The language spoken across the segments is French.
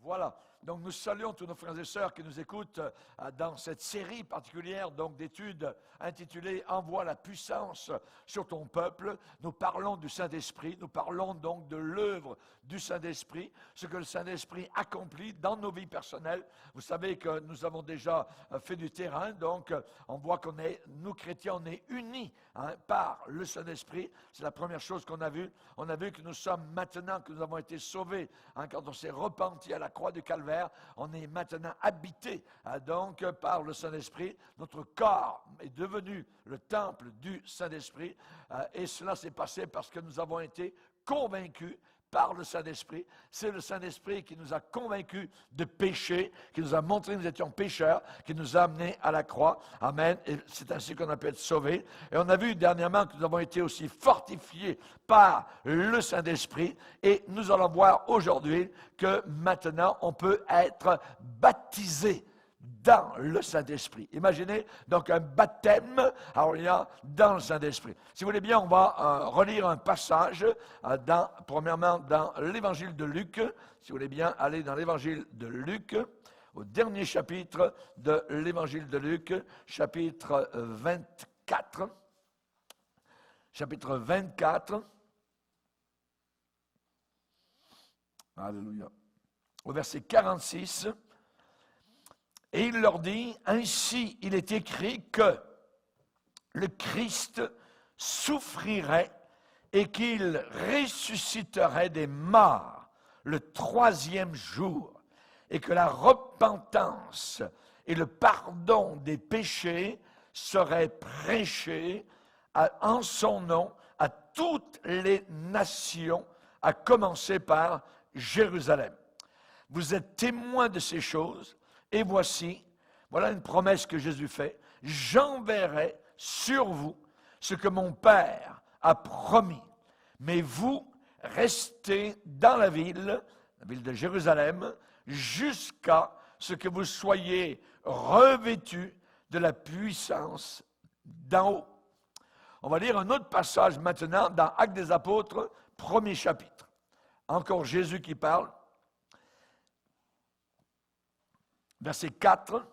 Voilà. Donc nous saluons tous nos frères et sœurs qui nous écoutent dans cette série particulière donc d'études intitulée « Envoie la puissance sur ton peuple ». Nous parlons du Saint-Esprit, nous parlons donc de l'œuvre du Saint-Esprit, ce que le Saint-Esprit accomplit dans nos vies personnelles. Vous savez que nous avons déjà fait du terrain, donc on voit qu'on est, nous chrétiens, on est unis par le Saint-Esprit. C'est la première chose qu'on a vue. On a vu que nous sommes maintenant, que nous avons été sauvés, quand on s'est repenti à la croix du Calvaire, on est maintenant habité donc par le Saint-Esprit. Notre corps est devenu le temple du Saint-Esprit et cela s'est passé parce que nous avons été convaincus par le Saint-Esprit. C'est le Saint-Esprit qui nous a convaincus de péché, qui nous a montré que nous étions pécheurs, qui nous a amenés à la croix. Amen. Et c'est ainsi qu'on a pu être sauvés. Et on a vu dernièrement que nous avons été aussi fortifiés par le Saint-Esprit. Et nous allons voir aujourd'hui que maintenant on peut être baptisé dans le Saint-Esprit. Imaginez donc un baptême dans le Saint-Esprit. Si vous voulez bien, on va relire un passage, premièrement dans l'Évangile de Luc. Si vous voulez bien, aller dans l'Évangile de Luc, au dernier chapitre de l'Évangile de Luc, chapitre 24. Chapitre 24. Alléluia. Au verset 46. Et il leur dit, ainsi il est écrit que le Christ souffrirait et qu'il ressusciterait des morts le troisième jour, et que la repentance et le pardon des péchés seraient prêchés en son nom à toutes les nations, à commencer par Jérusalem. Vous êtes témoins de ces choses. Et voici, voilà une promesse que Jésus fait, j'enverrai sur vous ce que mon Père a promis. Mais vous restez dans la ville de Jérusalem, jusqu'à ce que vous soyez revêtus de la puissance d'en haut. On va lire un autre passage maintenant dans Actes des Apôtres, premier chapitre. Encore Jésus qui parle. Verset 4,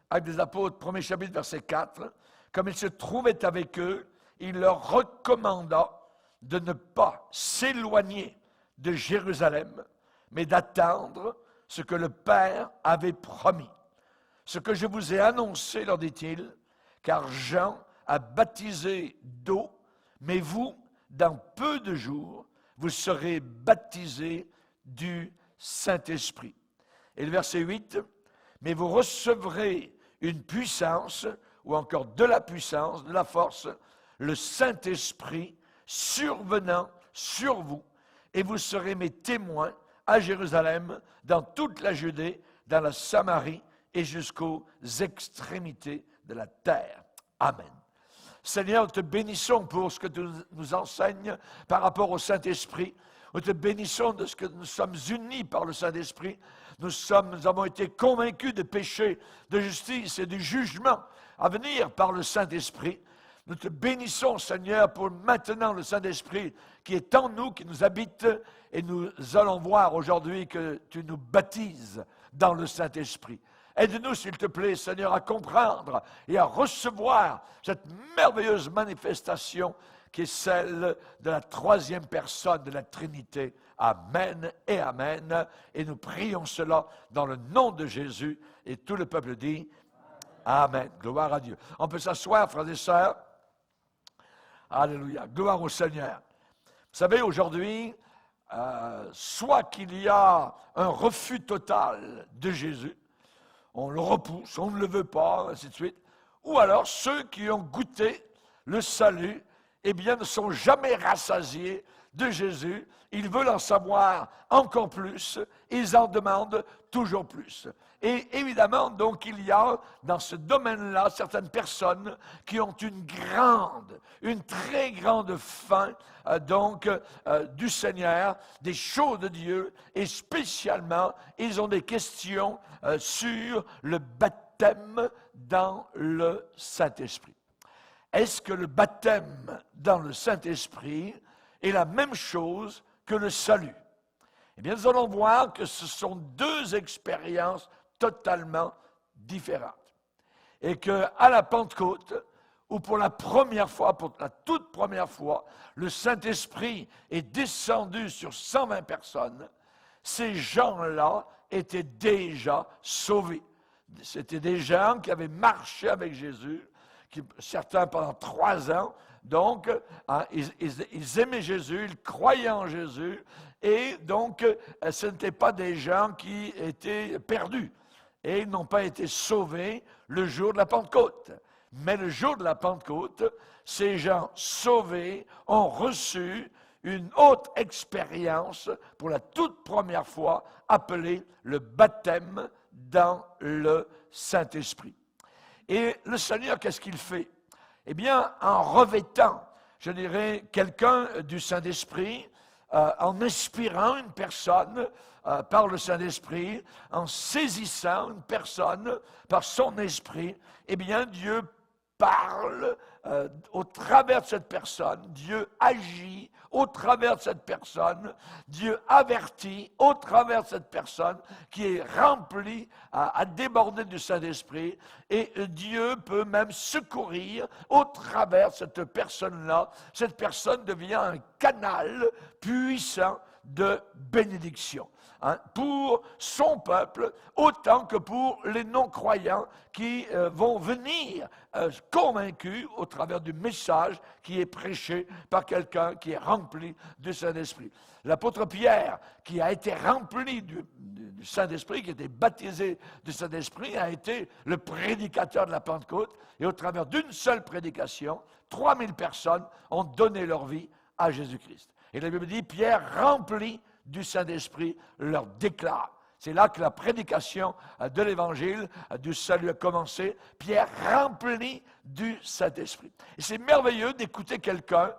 Actes des Apôtres, premier chapitre, verset 4. Comme il se trouvait avec eux, il leur recommanda de ne pas s'éloigner de Jérusalem, mais d'attendre ce que le Père avait promis. Ce que je vous ai annoncé, leur dit-il, car Jean a baptisé d'eau, mais vous, dans peu de jours, vous serez baptisés du Saint-Esprit. Et le verset 8, mais vous recevrez une puissance, ou encore de la puissance, de la force, le Saint-Esprit survenant sur vous, et vous serez mes témoins à Jérusalem, dans toute la Judée, dans la Samarie et jusqu'aux extrémités de la terre. Amen. Seigneur, nous te bénissons pour ce que tu nous enseignes par rapport au Saint-Esprit. Nous te bénissons de ce que nous sommes unis par le Saint-Esprit. Nous avons été convaincus de péché, de justice et du jugement à venir par le Saint-Esprit. Nous te bénissons, Seigneur, pour maintenant le Saint-Esprit qui est en nous, qui nous habite. Et nous allons voir aujourd'hui que tu nous baptises dans le Saint-Esprit. Aide-nous, s'il te plaît, Seigneur, à comprendre et à recevoir cette merveilleuse manifestation qui est celle de la troisième personne de la Trinité. Amen et Amen. Et nous prions cela dans le nom de Jésus. Et tout le peuple dit Amen. Gloire à Dieu. On peut s'asseoir, frères et sœurs. Alléluia. Gloire au Seigneur. Vous savez, aujourd'hui, soit qu'il y a un refus total de Jésus, on le repousse, on ne le veut pas, ainsi de suite, ou alors ceux qui ont goûté le salut, eh bien, ne sont jamais rassasiés de Jésus. Ils veulent en savoir encore plus. Ils en demandent toujours plus. Et évidemment, donc, il y a dans ce domaine-là certaines personnes qui ont une très grande faim, du Seigneur, des choses de Dieu, et spécialement, ils ont des questions sur le baptême dans le Saint-Esprit. Est-ce que le baptême dans le Saint-Esprit est la même chose que le salut? Eh bien, nous allons voir que ce sont deux expériences totalement différentes. Et qu'à la Pentecôte, où pour la première fois, pour la toute première fois, le Saint-Esprit est descendu sur 120 personnes, ces gens-là étaient déjà sauvés. C'était des gens qui avaient marché avec Jésus, certains pendant 3 ans. Donc, ils aimaient Jésus, ils croyaient en Jésus, et donc, ce n'étaient pas des gens qui étaient perdus. Et ils n'ont pas été sauvés le jour de la Pentecôte. Mais le jour de la Pentecôte, ces gens sauvés ont reçu une autre expérience pour la toute première fois, appelée le baptême dans le Saint-Esprit. Et le Seigneur, qu'est-ce qu'il fait? Eh bien, en revêtant, je dirais, quelqu'un du Saint-Esprit, en inspirant une personne par le Saint-Esprit, en saisissant une personne par son esprit, eh bien, Dieu parle au travers de cette personne, Dieu agit au travers de cette personne, Dieu avertit au travers de cette personne qui est remplie à déborder du Saint-Esprit, et Dieu peut même secourir au travers de cette personne-là. Cette personne devient un canal puissant de bénédiction. Pour son peuple, autant que pour les non-croyants qui vont venir convaincus au travers du message qui est prêché par quelqu'un qui est rempli du Saint-Esprit. L'apôtre Pierre, qui a été rempli du Saint-Esprit, qui a été baptisé du Saint-Esprit, a été le prédicateur de la Pentecôte, et au travers d'une seule prédication, 3000 personnes ont donné leur vie à Jésus-Christ. Et la Bible dit, Pierre rempli du Saint-Esprit leur déclare. C'est là que la prédication de l'Évangile du salut a commencé. Pierre rempli du Saint-Esprit. Et c'est merveilleux d'écouter quelqu'un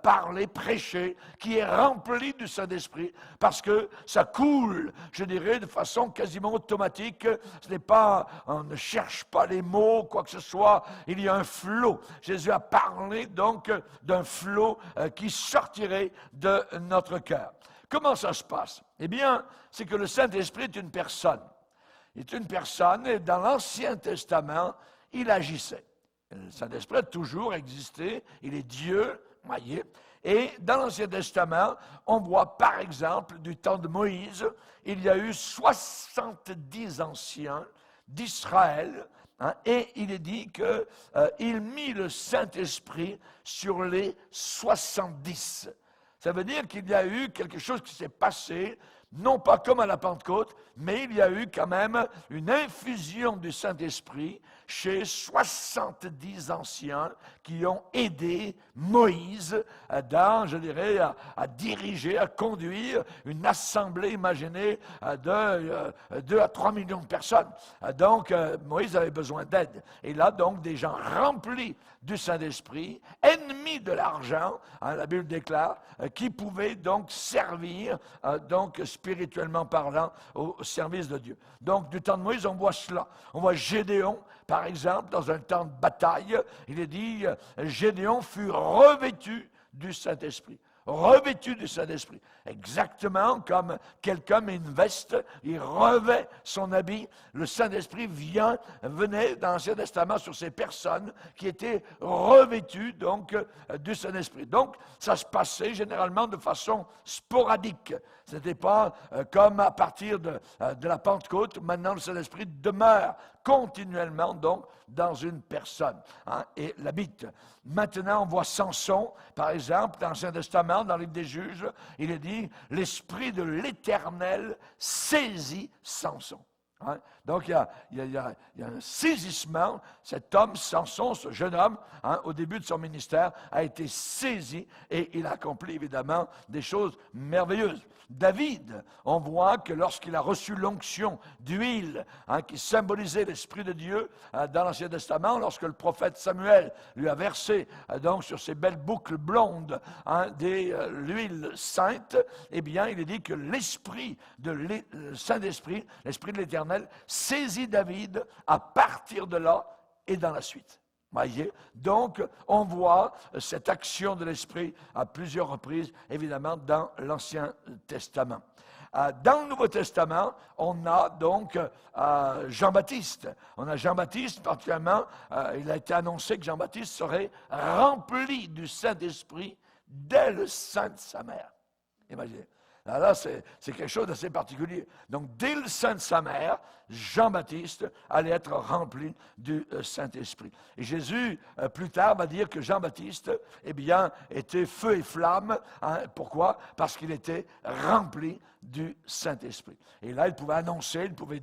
parler, prêcher, qui est rempli du Saint-Esprit, parce que ça coule, je dirais, de façon quasiment automatique. Ce n'est pas, on ne cherche pas les mots, quoi que ce soit. Il y a un flot. Jésus a parlé donc d'un flot qui sortirait de notre cœur. Comment ça se passe? Eh bien, c'est que le Saint-Esprit est une personne. Il est une personne, et dans l'Ancien Testament, il agissait. Le Saint-Esprit a toujours existé, il est Dieu, voyez. Et dans l'Ancien Testament, on voit par exemple, du temps de Moïse, il y a eu 70 anciens d'Israël, et il est dit qu'il mit le Saint-Esprit sur les 70. Ça veut dire qu'il y a eu quelque chose qui s'est passé, non pas comme à la Pentecôte, mais il y a eu quand même une infusion du Saint-Esprit chez 70 anciens qui ont aidé Moïse je dirais, à diriger, à conduire une assemblée, imaginée, de 2 à 3 millions de personnes. Donc, Moïse avait besoin d'aide. Et là, donc, des gens remplis du Saint-Esprit, ennemis de l'argent, la Bible déclare, qui pouvaient donc servir, donc spirituellement parlant, au service de Dieu. Donc, du temps de Moïse, on voit cela. On voit Gédéon, par exemple, dans un temps de bataille, il est dit, Gédéon fut revêtu du Saint-Esprit. Revêtu du Saint-Esprit. Exactement comme quelqu'un met une veste, il revêt son habit. Le Saint-Esprit venait dans l'Ancien Testament sur ces personnes qui étaient revêtues donc du Saint-Esprit. Donc, ça se passait généralement de façon sporadique. Ce n'était pas comme à partir de la Pentecôte, maintenant le Saint-Esprit demeure continuellement donc dans une personne et l'habite. Maintenant, on voit Samson, par exemple, dans l'Ancien Testament, dans le livre des Juges, il est dit « L'Esprit de l'Éternel saisit Samson ». Donc, il y a un saisissement. Cet homme, Samson, ce jeune homme, au début de son ministère, a été saisi et il a accompli évidemment des choses merveilleuses. David, on voit que lorsqu'il a reçu l'onction d'huile qui symbolisait l'Esprit de Dieu dans l'Ancien Testament, lorsque le prophète Samuel lui a versé donc sur ses belles boucles blondes l'huile sainte, eh bien, il est dit que l'Esprit de Saint-Esprit, l'Esprit de l'Éternel, saisit David à partir de là et dans la suite. Voyez? Donc, on voit cette action de l'Esprit à plusieurs reprises, évidemment, dans l'Ancien Testament. dans le Nouveau Testament, on a donc Jean-Baptiste. On a Jean-Baptiste, particulièrement, il a été annoncé que Jean-Baptiste serait rempli du Saint-Esprit dès le sein de sa mère. Imaginez. Là, c'est quelque chose d'assez particulier. Donc, dès le sein de sa mère, Jean-Baptiste allait être rempli du Saint-Esprit. Et Jésus, plus tard, va dire que Jean-Baptiste, eh bien, était feu et flamme. Hein. Pourquoi? Parce qu'il était rempli du Saint-Esprit. Et là, il pouvait annoncer, il pouvait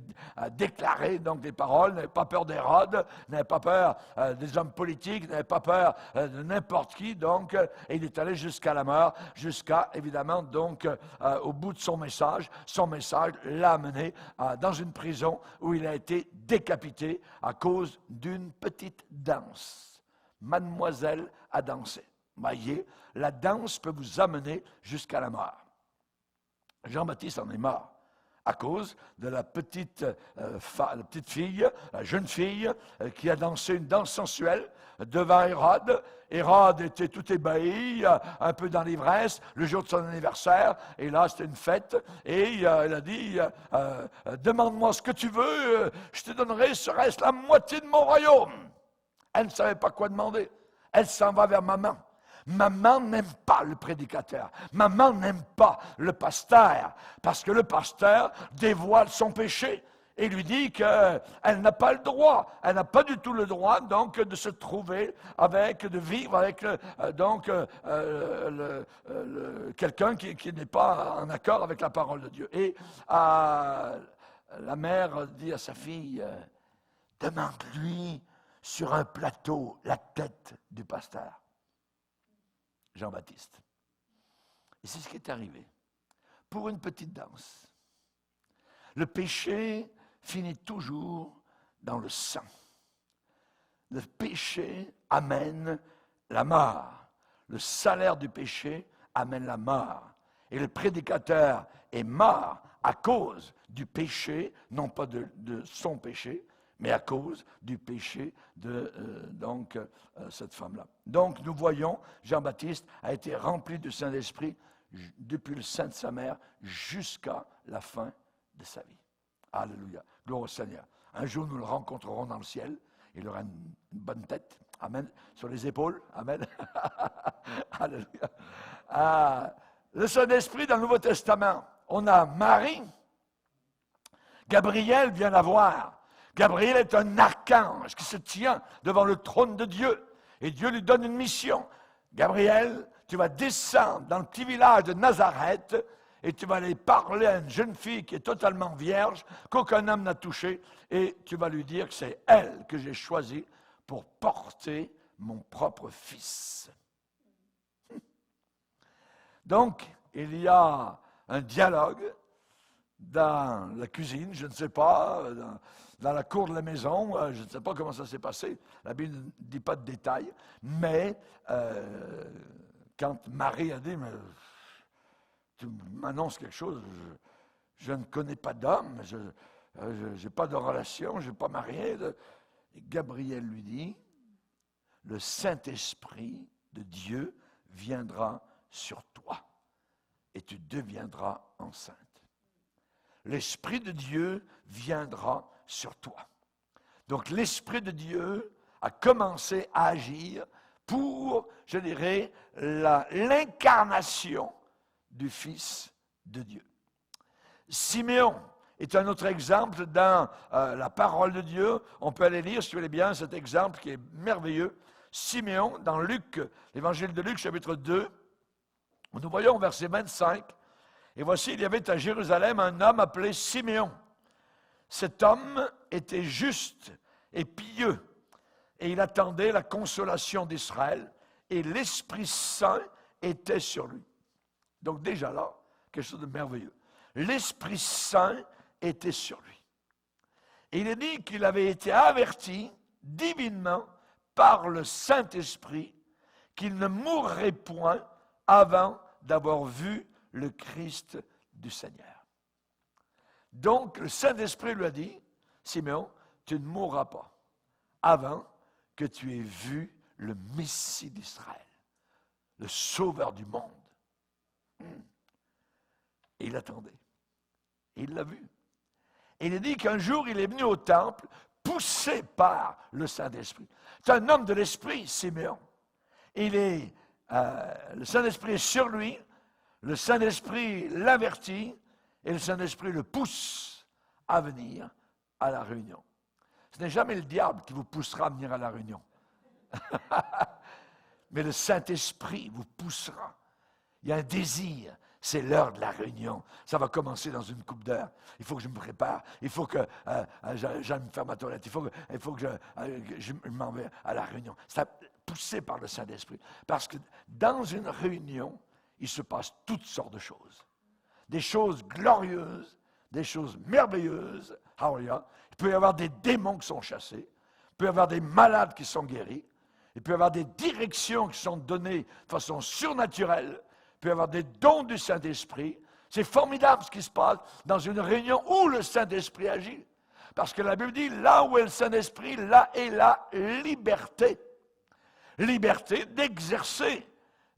déclarer donc des paroles, n'avait pas peur d'Hérode, n'avait pas peur des hommes politiques, n'avait pas peur de n'importe qui, donc, et il est allé jusqu'à la mort, jusqu'à, évidemment, donc, au bout de son message l'a amené dans une prison où il a été décapité à cause d'une petite danse. Mademoiselle a dansé. Voyez, la danse peut vous amener jusqu'à la mort. Jean-Baptiste en est mort à cause de la petite fille, la jeune fille, qui a dansé une danse sensuelle devant Hérode. Hérode était tout ébahi, un peu dans l'ivresse, le jour de son anniversaire, et là c'était une fête, et il a dit, demande-moi ce que tu veux, je te donnerai, serait-ce la moitié de mon royaume. Elle ne savait pas quoi demander, elle s'en va vers maman. Maman n'aime pas le prédicateur. Maman n'aime pas le pasteur, parce que le pasteur dévoile son péché et lui dit qu'elle n'a pas le droit. Elle n'a pas du tout le droit, donc, de se trouver avec, de vivre avec, quelqu'un qui n'est pas en accord avec la parole de Dieu. Et la mère dit à sa fille, demande-lui sur un plateau la tête du pasteur. Jean-Baptiste. Et c'est ce qui est arrivé. Pour une petite danse. Le péché finit toujours dans le sang. Le péché amène la mort. Le salaire du péché amène la mort. Et le prédicateur est mort à cause du péché, non pas de son péché, mais à cause du péché de cette femme-là. Donc, nous voyons, Jean-Baptiste a été rempli du Saint-Esprit depuis le sein de sa mère jusqu'à la fin de sa vie. Alléluia. Gloire au Seigneur. Un jour, nous le rencontrerons dans le ciel. Il aura une bonne tête. Amen. Sur les épaules. Amen. Alléluia. Le Saint-Esprit dans le Nouveau Testament. On a Marie. Gabriel vient la voir. Gabriel est un archange qui se tient devant le trône de Dieu. Et Dieu lui donne une mission. Gabriel, tu vas descendre dans le petit village de Nazareth et tu vas aller parler à une jeune fille qui est totalement vierge, qu'aucun homme n'a touchée, et tu vas lui dire que c'est elle que j'ai choisie pour porter mon propre fils. Donc, il y a un dialogue dans la cuisine, je ne sais pas, dans la cour de la maison, je ne sais pas comment ça s'est passé, la Bible ne dit pas de détails, mais quand Marie a dit, mais tu m'annonces quelque chose, je ne connais pas d'homme, je n'ai pas de relation, je ne suis pas marié. Et Gabriel lui dit, le Saint-Esprit de Dieu viendra sur toi et tu deviendras enceinte. L'Esprit de Dieu viendra sur toi. Donc l'Esprit de Dieu a commencé à agir pour, je dirais, l'incarnation du Fils de Dieu. Siméon est un autre exemple dans la parole de Dieu. On peut aller lire, si vous voulez bien, cet exemple qui est merveilleux. Siméon, dans Luc, l'évangile de Luc, chapitre 2, nous voyons au verset 25, et voici, il y avait à Jérusalem un homme appelé Siméon. Cet homme était juste et pieux, et il attendait la consolation d'Israël, et l'Esprit Saint était sur lui. Donc déjà là, quelque chose de merveilleux. L'Esprit Saint était sur lui. Et il est dit qu'il avait été averti divinement par le Saint-Esprit qu'il ne mourrait point avant d'avoir vu le Christ du Seigneur. Donc, le Saint-Esprit lui a dit, Siméon, tu ne mourras pas avant que tu aies vu le Messie d'Israël, le Sauveur du monde. Et il attendait. Et il l'a vu. Et il dit qu'un jour, il est venu au temple, poussé par le Saint-Esprit. C'est un homme de l'Esprit, Simeon. Le Saint-Esprit est sur lui, le Saint-Esprit l'avertit, et le Saint-Esprit le pousse à venir à la réunion. Ce n'est jamais le diable qui vous poussera à venir à la réunion. Mais le Saint-Esprit vous poussera. Il y a un désir. C'est l'heure de la réunion. Ça va commencer dans une couple d'heures. Il faut que je me prépare. Il faut que j'aille me faire ma toilette. Il faut que je m'en vais à la réunion. C'est poussé par le Saint-Esprit. Parce que dans une réunion, il se passe toutes sortes de choses. Des choses glorieuses, des choses merveilleuses. Hallelujah. Il peut y avoir des démons qui sont chassés. Il peut y avoir des malades qui sont guéris. Il peut y avoir des directions qui sont données de façon surnaturelle. Il peut y avoir des dons du Saint-Esprit. C'est formidable ce qui se passe dans une réunion où le Saint-Esprit agit. Parce que la Bible dit, là où est le Saint-Esprit, là est la liberté. Liberté d'exercer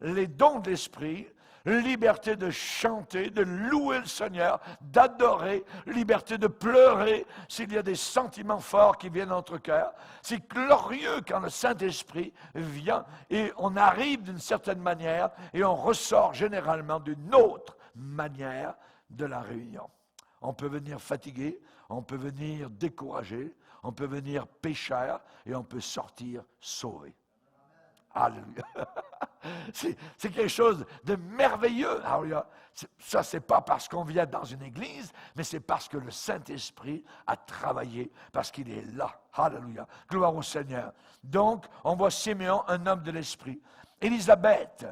les dons de l'Esprit, liberté de chanter, de louer le Seigneur, d'adorer, liberté de pleurer s'il y a des sentiments forts qui viennent dans notre cœur. C'est glorieux quand le Saint-Esprit vient et on arrive d'une certaine manière et on ressort généralement d'une autre manière de la réunion. On peut venir fatigué, on peut venir découragé, on peut venir pécheur et on peut sortir sauvé. Alléluia. C'est quelque chose de merveilleux. Alléluia. Ça, c'est pas parce qu'on vient dans une église, mais c'est parce que le Saint-Esprit a travaillé, parce qu'il est là. Alléluia. Gloire au Seigneur. Donc, on voit Simeon, un homme de l'Esprit. Élisabeth,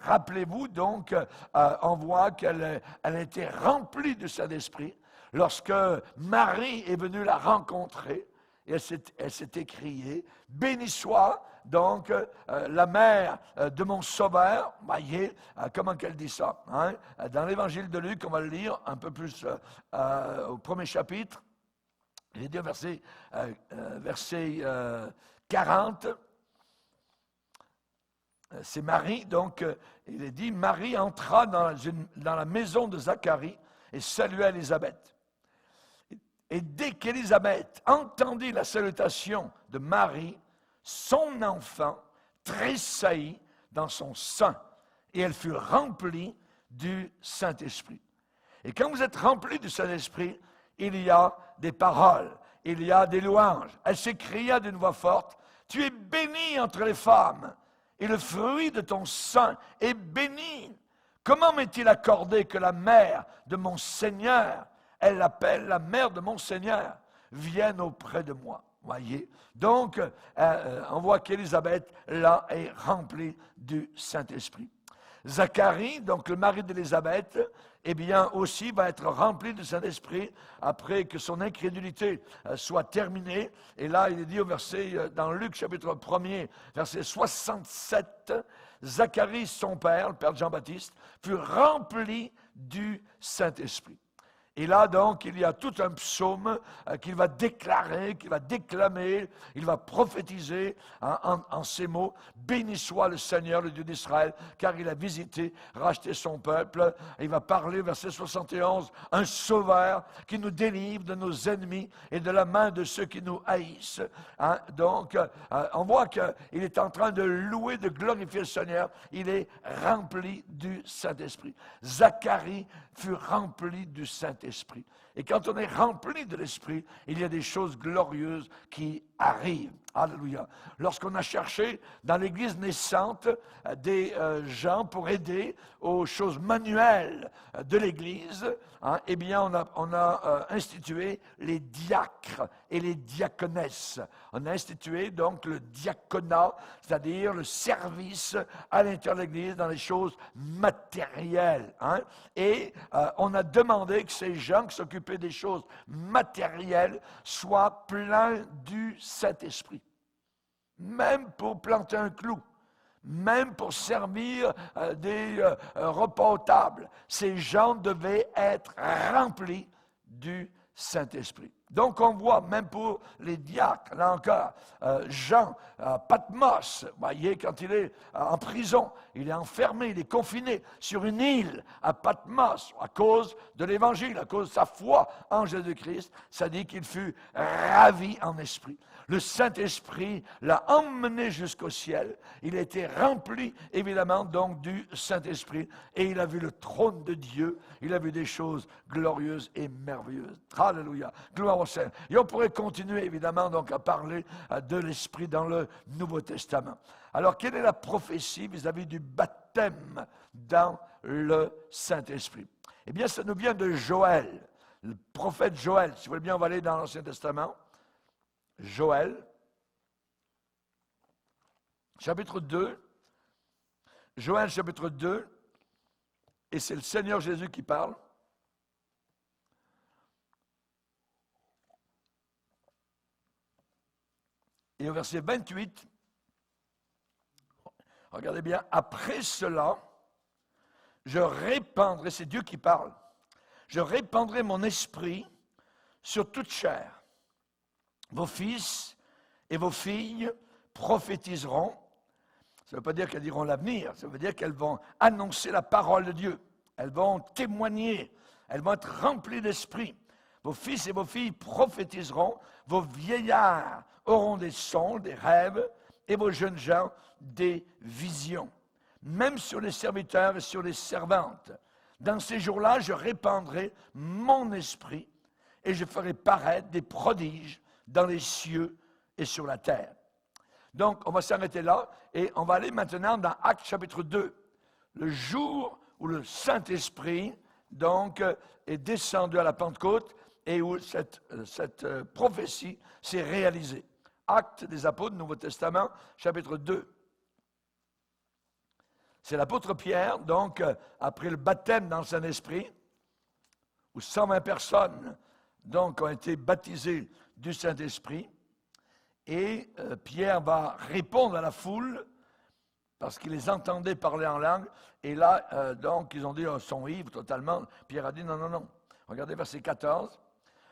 rappelez-vous, donc, on voit qu'elle était remplie du Saint-Esprit. Lorsque Marie est venue la rencontrer, et elle s'est écriée, « Béni soit donc la mère de mon sauveur », voyez, comment qu'elle dit ça, hein? Dans l'évangile de Luc, on va le lire un peu plus au premier chapitre, il est dit au verset 40, c'est Marie, donc il est dit, Marie entra dans la maison de Zacharie et salua Élisabeth. Et dès qu'Élisabeth entendit la salutation de Marie, son enfant tressaillit dans son sein et elle fut remplie du Saint-Esprit. Et quand vous êtes rempli du Saint-Esprit, il y a des paroles, il y a des louanges. Elle s'écria d'une voix forte, « Tu es bénie entre les femmes, et le fruit de ton sein est béni. Comment m'est-il accordé que la mère de mon Seigneur, elle l'appelle la mère de mon Seigneur, vienne auprès de moi. » Voyez? Donc, on voit qu'Élisabeth, là, est remplie du Saint-Esprit. Zacharie, donc le mari d'Élisabeth, eh bien aussi va être rempli du Saint-Esprit après que son incrédulité soit terminée. Et là, il est dit au verset, dans Luc chapitre 1er, verset 67, Zacharie, son père, le père de Jean-Baptiste, fut rempli du Saint-Esprit. Et là, donc, il y a tout un psaume qu'il va déclarer, qu'il va déclamer, il va prophétiser en ces mots. « Béni soit le Seigneur, le Dieu d'Israël, car il a visité, racheté son peuple. » Il va parler, verset 71, « Un sauveur qui nous délivre de nos ennemis et de la main de ceux qui nous haïssent. » Donc, on voit qu'il est en train de louer, de glorifier le Seigneur. Il est rempli du Saint-Esprit. Zacharie fut rempli du Saint-Esprit. Et quand on est rempli de l'Esprit, il y a des choses glorieuses qui arrivent. Alléluia. Lorsqu'on a cherché dans l'Église naissante des gens pour aider aux choses manuelles de l'Église, eh bien on a institué les diacres et les diaconesses. On a institué donc le diaconat, c'est-à-dire le service à l'intérieur de l'Église dans les choses matérielles. Et on a demandé que ces gens qui s'occupaient des choses matérielles soient pleins du Saint-Esprit. Même pour planter un clou, même pour servir des repas aux tables, ces gens devaient être remplis du Saint-Esprit. Donc on voit, même pour les diacres, là encore, Jean, Patmos, vous voyez, quand il est en prison, il est enfermé, il est confiné sur une île à Patmos à cause de l'Évangile, à cause de sa foi en Jésus-Christ. Ça dit qu'il fut ravi en esprit. Le Saint-Esprit l'a emmené jusqu'au ciel. Il a été rempli, évidemment, donc du Saint-Esprit. Et il a vu le trône de Dieu. Il a vu des choses glorieuses et merveilleuses. Alléluia. Gloire au Seigneur. Et on pourrait continuer, évidemment, donc à parler de l'Esprit dans le Nouveau Testament. Alors, quelle est la prophétie vis-à-vis du baptême dans le Saint-Esprit? Eh bien, ça nous vient de Joël, le prophète Joël. Si vous voulez bien, on va aller dans l'Ancien Testament. Joël, chapitre 2, Joël chapitre 2, et c'est le Seigneur Jésus qui parle. Et au verset 28, regardez bien, après cela, je répandrai, c'est Dieu qui parle, je répandrai mon esprit sur toute chair. Vos fils et vos filles prophétiseront. Ça ne veut pas dire qu'elles diront l'avenir, ça veut dire qu'elles vont annoncer la parole de Dieu. Elles vont témoigner, elles vont être remplies d'esprit. Vos fils et vos filles prophétiseront, vos vieillards auront des songes, des rêves, et vos jeunes gens des visions. Même sur les serviteurs et sur les servantes. Dans ces jours-là, je répandrai mon esprit et je ferai paraître des prodiges dans les cieux et sur la terre. Donc, on va s'arrêter là et on va aller maintenant dans Actes chapitre 2. Le jour où le Saint-Esprit, donc, est descendu à la Pentecôte et où cette prophétie s'est réalisée. Actes des Apôtres, Nouveau Testament, chapitre 2. C'est l'apôtre Pierre, donc, après le baptême dans le Saint-Esprit, où 120 personnes, donc, ont été baptisées du Saint-Esprit, et Pierre va répondre à la foule, parce qu'il les entendait parler en langue, et là, donc, ils ont dit, ils sont ivres totalement. Pierre a dit, non, non, non. Regardez verset 14.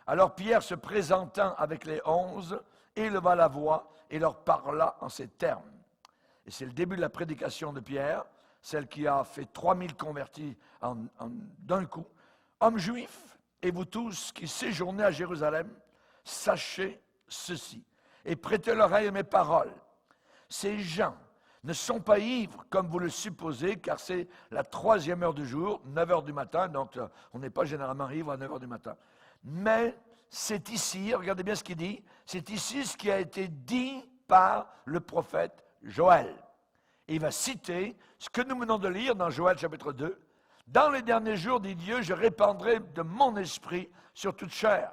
Alors Pierre, se présentant avec les 11, éleva la voix et leur parla en ces termes. Et c'est le début de la prédication de Pierre, celle qui a fait 3000 convertis d'un coup. Hommes juifs, et vous tous qui séjournez à Jérusalem, sachez ceci, et prêtez l'oreille à mes paroles. Ces gens ne sont pas ivres, comme vous le supposez, car c'est la 3e heure du jour, 9 heures du matin, donc on n'est pas généralement ivre à 9 heures du matin. Mais c'est ici, regardez bien ce qu'il dit, c'est ici ce qui a été dit par le prophète Joël. Et il va citer ce que nous venons de lire dans Joël chapitre 2. Dans les derniers jours, dit Dieu, je répandrai de mon esprit sur toute chair.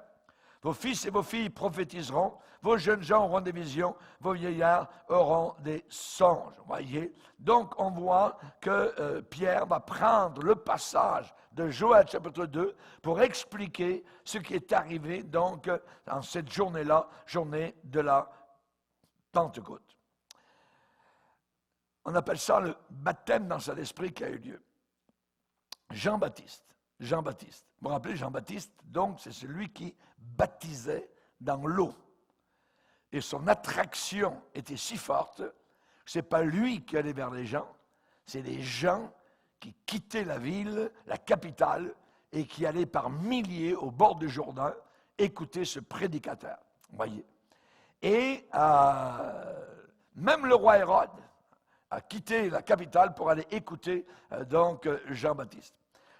Vos fils et vos filles prophétiseront, vos jeunes gens auront des visions, vos vieillards auront des songes. Voyez? Donc, on voit que Pierre va prendre le passage de Joël chapitre 2 pour expliquer ce qui est arrivé, donc, en cette journée-là, journée de la Pentecôte. On appelle ça le baptême dans Saint-Esprit qui a eu lieu. Jean-Baptiste. Vous vous rappelez, Jean-Baptiste, donc, c'est celui qui baptisait dans l'eau. Et son attraction était si forte que ce n'est pas lui qui allait vers les gens, c'est les gens qui quittaient la ville, la capitale, et qui allaient par milliers au bord du Jourdain écouter ce prédicateur. Voyez. Et même le roi Hérode a quitté la capitale pour aller écouter donc Jean-Baptiste.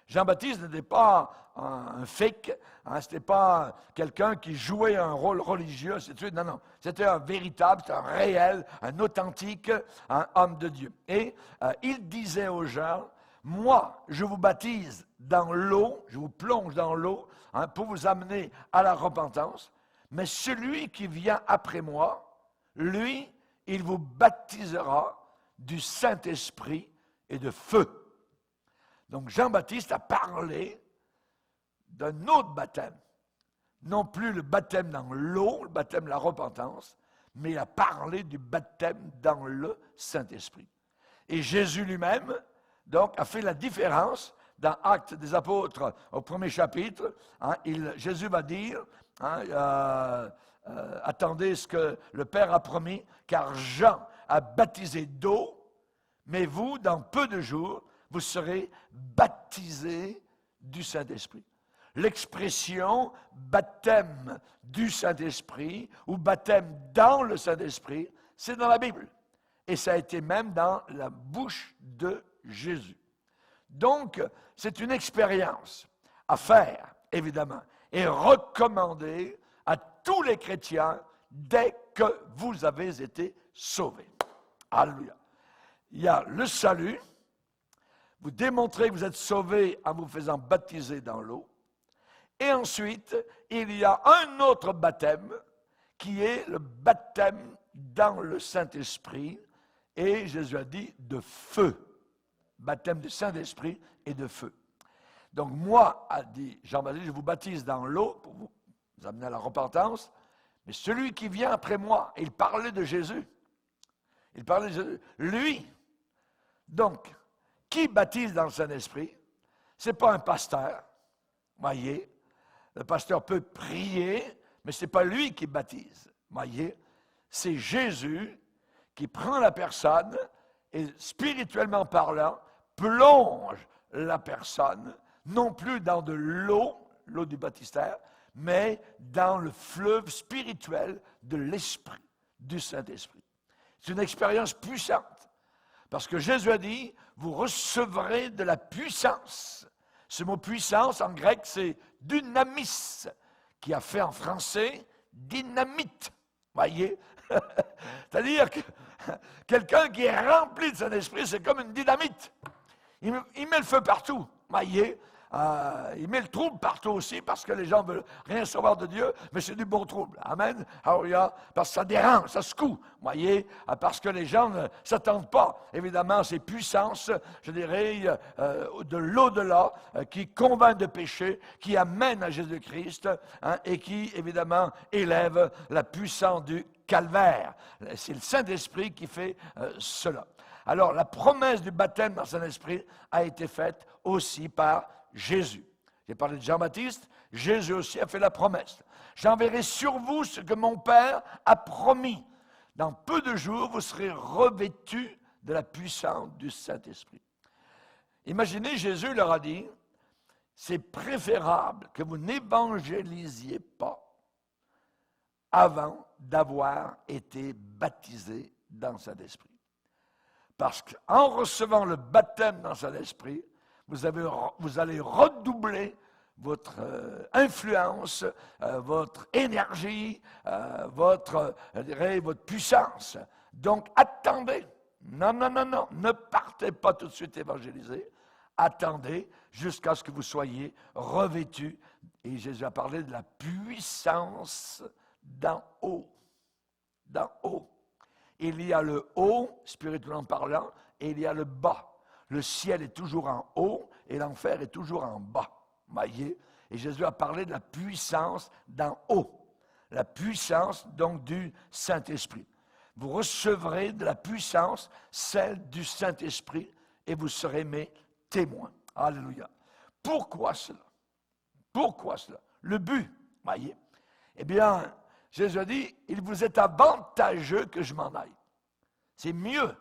Jean-Baptiste n'était pas un fake, ce n'était pas quelqu'un qui jouait un rôle religieux, ainsi de suite. Non, non, c'était un véritable, c'était un réel, un authentique, un homme de Dieu. Et il disait aux gens, moi, je vous baptise dans l'eau, je vous plonge dans l'eau pour vous amener à la repentance, mais celui qui vient après moi, lui, il vous baptisera du Saint-Esprit et de feu. Donc Jean-Baptiste a parlé d'un autre baptême. Non plus le baptême dans l'eau, le baptême de la repentance, mais il a parlé du baptême dans le Saint-Esprit. Et Jésus lui-même, donc, a fait la différence dans Actes des Apôtres, au 1er chapitre. Jésus va dire, Hein, attendez ce que le Père a promis, car Jean a baptisé d'eau, mais vous, dans peu de jours, vous serez baptisés du Saint-Esprit. L'expression baptême du Saint-Esprit ou baptême dans le Saint-Esprit, c'est dans la Bible. Et ça a été même dans la bouche de Jésus. Donc, c'est une expérience à faire, évidemment, et recommandée à tous les chrétiens dès que vous avez été sauvés. Alléluia. Il y a le salut. Vous démontrez que vous êtes sauvés en vous faisant baptiser dans l'eau. Et ensuite, il y a un autre baptême qui est le baptême dans le Saint-Esprit. Et Jésus a dit de feu. Baptême du Saint-Esprit et de feu. Donc moi, a dit Jean-Baptiste, je vous baptise dans l'eau pour vous amener à la repentance. Mais celui qui vient après moi, il parlait de Jésus. Il parlait de Jésus. Lui. Donc, qui baptise dans le Saint-Esprit? Ce n'est pas un pasteur. Voyez, le pasteur peut prier, mais ce n'est pas lui qui baptise. Voyez, c'est Jésus qui prend la personne et, spirituellement parlant, plonge la personne, non plus dans de l'eau du baptistère, mais dans le fleuve spirituel de l'Esprit, du Saint-Esprit. C'est une expérience puissante. Parce que Jésus a dit, vous recevrez de la puissance. Ce mot puissance, en grec, c'est dynamis, qui a fait en français dynamite. Voyez? C'est-à-dire que quelqu'un qui est rempli de son esprit, c'est comme une dynamite. Il met le feu partout. Voyez? Il met le trouble partout aussi, parce que les gens ne veulent rien savoir de Dieu, mais c'est du bon trouble. Amen. Alléluia. Parce que ça dérange, ça secoue. Voyez, parce que les gens ne s'attendent pas, évidemment, ces puissances, je dirais, de l'au-delà, qui convainc de péché, qui amène à Jésus-Christ, hein, et qui, évidemment, élève la puissance du calvaire. C'est le Saint-Esprit qui fait cela. Alors, la promesse du baptême dans le Saint-Esprit a été faite aussi par Jésus. J'ai parlé de Jean-Baptiste, Jésus aussi a fait la promesse. J'enverrai sur vous ce que mon Père a promis. Dans peu de jours, vous serez revêtus de la puissance du Saint-Esprit. Imaginez, Jésus leur a dit, c'est préférable que vous n'évangélisiez pas avant d'avoir été baptisé dans le Saint-Esprit. Parce qu'en recevant le baptême dans le Saint-Esprit, vous allez redoubler votre influence, votre énergie, votre puissance. Donc, attendez. Non, ne partez pas tout de suite évangéliser. Attendez jusqu'à ce que vous soyez revêtus. Et Jésus a parlé de la puissance d'en haut. D'en haut. Il y a le haut, spirituellement parlant, et il y a le bas. Le ciel est toujours en haut et l'enfer est toujours en bas. Voyez? Et Jésus a parlé de la puissance d'en haut. La puissance, donc, du Saint-Esprit. Vous recevrez de la puissance, celle du Saint-Esprit, et vous serez mes témoins. Alléluia. Pourquoi cela? Pourquoi cela? Le but, voyez? Eh bien, Jésus a dit, il vous est avantageux que je m'en aille. C'est mieux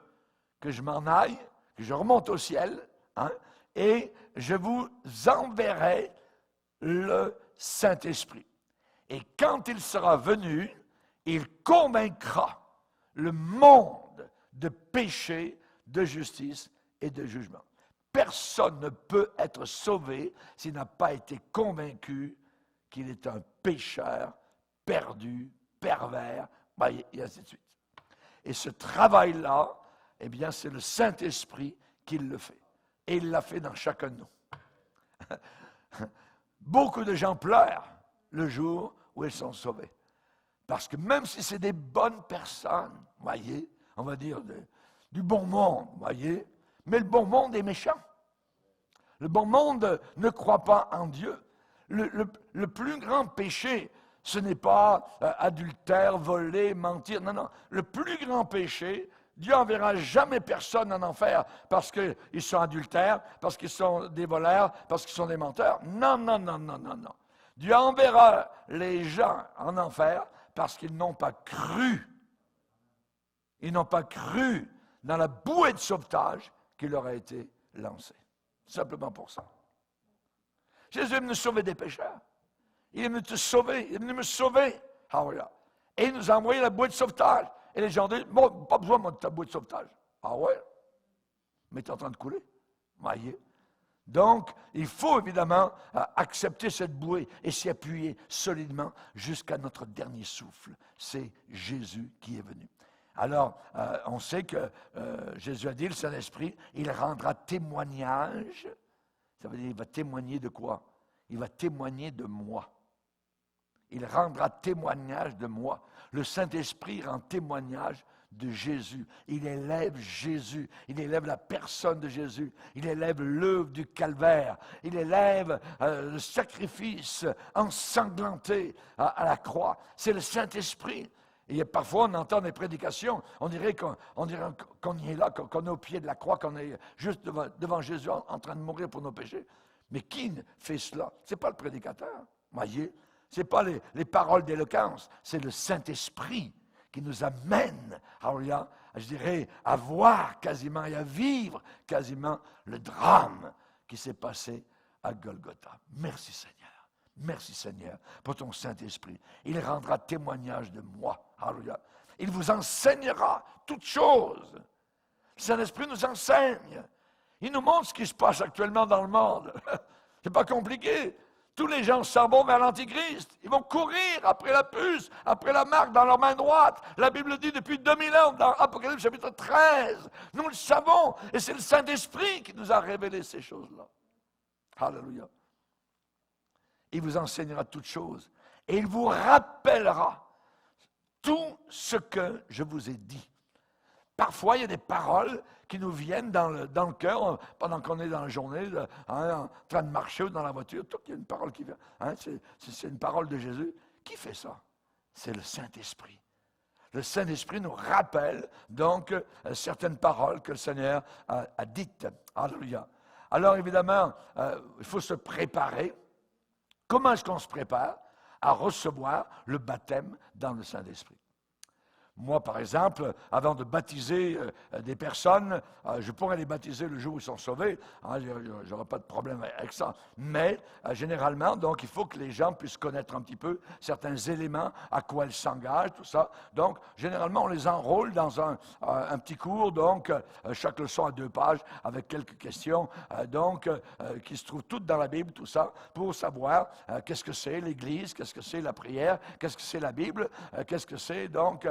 que je m'en aille, que je remonte au ciel, hein, et je vous enverrai le Saint-Esprit. Et quand il sera venu, il convaincra le monde de péché, de justice et de jugement. Personne ne peut être sauvé s'il n'a pas été convaincu qu'il est un pécheur, perdu, pervers, et ainsi de suite. Et ce travail-là, eh bien, c'est le Saint-Esprit qui le fait. Et il l'a fait dans chacun de nous. Beaucoup de gens pleurent le jour où ils sont sauvés. Parce que même si c'est des bonnes personnes, voyez, on va dire du bon monde, voyez, mais le bon monde est méchant. Le bon monde ne croit pas en Dieu. Le plus grand péché, ce n'est pas adultère, voler, mentir. Non. Le plus grand péché, Dieu n'enverra jamais personne en enfer parce qu'ils sont adultères, parce qu'ils sont des voleurs, parce qu'ils sont des menteurs. Non. Dieu enverra les gens en enfer parce qu'ils n'ont pas cru. Ils n'ont pas cru dans la bouée de sauvetage qui leur a été lancée. Simplement pour ça. Jésus est venu sauver des pécheurs. Il est venu te sauver. Il est venu me sauver. Hallelujah. Et il nous a envoyé la bouée de sauvetage. Et les gens disent, bon, pas besoin de ta bouée de sauvetage. Ah ouais? Mais tu es en train de couler. Voyez. Donc, il faut évidemment accepter cette bouée et s'y appuyer solidement jusqu'à notre dernier souffle. C'est Jésus qui est venu. Alors, on sait que Jésus a dit, le Saint-Esprit, il rendra témoignage. Ça veut dire, il va témoigner de quoi? Il va témoigner de moi. Il rendra témoignage de moi. Le Saint-Esprit rend témoignage de Jésus. Il élève Jésus. Il élève la personne de Jésus. Il élève l'œuvre du calvaire. Il élève le sacrifice ensanglanté à la croix. C'est le Saint-Esprit. Et parfois, on entend des prédications, on dirait qu'on y est là, qu'on est au pied de la croix, qu'on est juste devant Jésus en train de mourir pour nos péchés. Mais qui fait cela? Ce n'est pas le prédicateur, voyez. Ce n'est pas les paroles d'éloquence, c'est le Saint-Esprit qui nous amène, je dirais, à voir quasiment et à vivre quasiment le drame qui s'est passé à Golgotha. Merci Seigneur. Merci Seigneur pour ton Saint-Esprit. Il rendra témoignage de moi. Alléluia. Il vous enseignera toutes choses. Le Saint-Esprit nous enseigne. Il nous montre ce qui se passe actuellement dans le monde. C'est pas compliqué. Tous les gens s'en vont vers l'Antichrist. Ils vont courir après la puce, après la marque dans leur main droite. La Bible dit depuis 2000 ans dans Apocalypse chapitre 13. Nous le savons. Et c'est le Saint-Esprit qui nous a révélé ces choses-là. Alléluia. Il vous enseignera toutes choses. Et il vous rappellera tout ce que je vous ai dit. Parfois, il y a des paroles qui nous viennent dans le cœur pendant qu'on est dans la journée, en train de marcher ou dans la voiture. Il y a une parole qui vient. C'est une parole de Jésus. Qui fait ça? C'est le Saint-Esprit. Le Saint-Esprit nous rappelle donc certaines paroles que le Seigneur a dites. Alléluia. Alors évidemment, il faut se préparer. Comment est-ce qu'on se prépare à recevoir le baptême dans le Saint-Esprit? Moi, par exemple, avant de baptiser des personnes, je pourrais les baptiser le jour où ils sont sauvés. Je n'aurai pas de problème avec ça. Mais, généralement, donc, il faut que les gens puissent connaître un petit peu certains éléments, à quoi ils s'engagent, tout ça. Donc, généralement, on les enrôle dans un petit cours. Donc, chaque leçon a 2 pages avec quelques questions. Qui se trouvent toutes dans la Bible, tout ça, pour savoir qu'est-ce que c'est l'Église, qu'est-ce que c'est la prière, qu'est-ce que c'est la Bible, qu'est-ce que c'est, donc,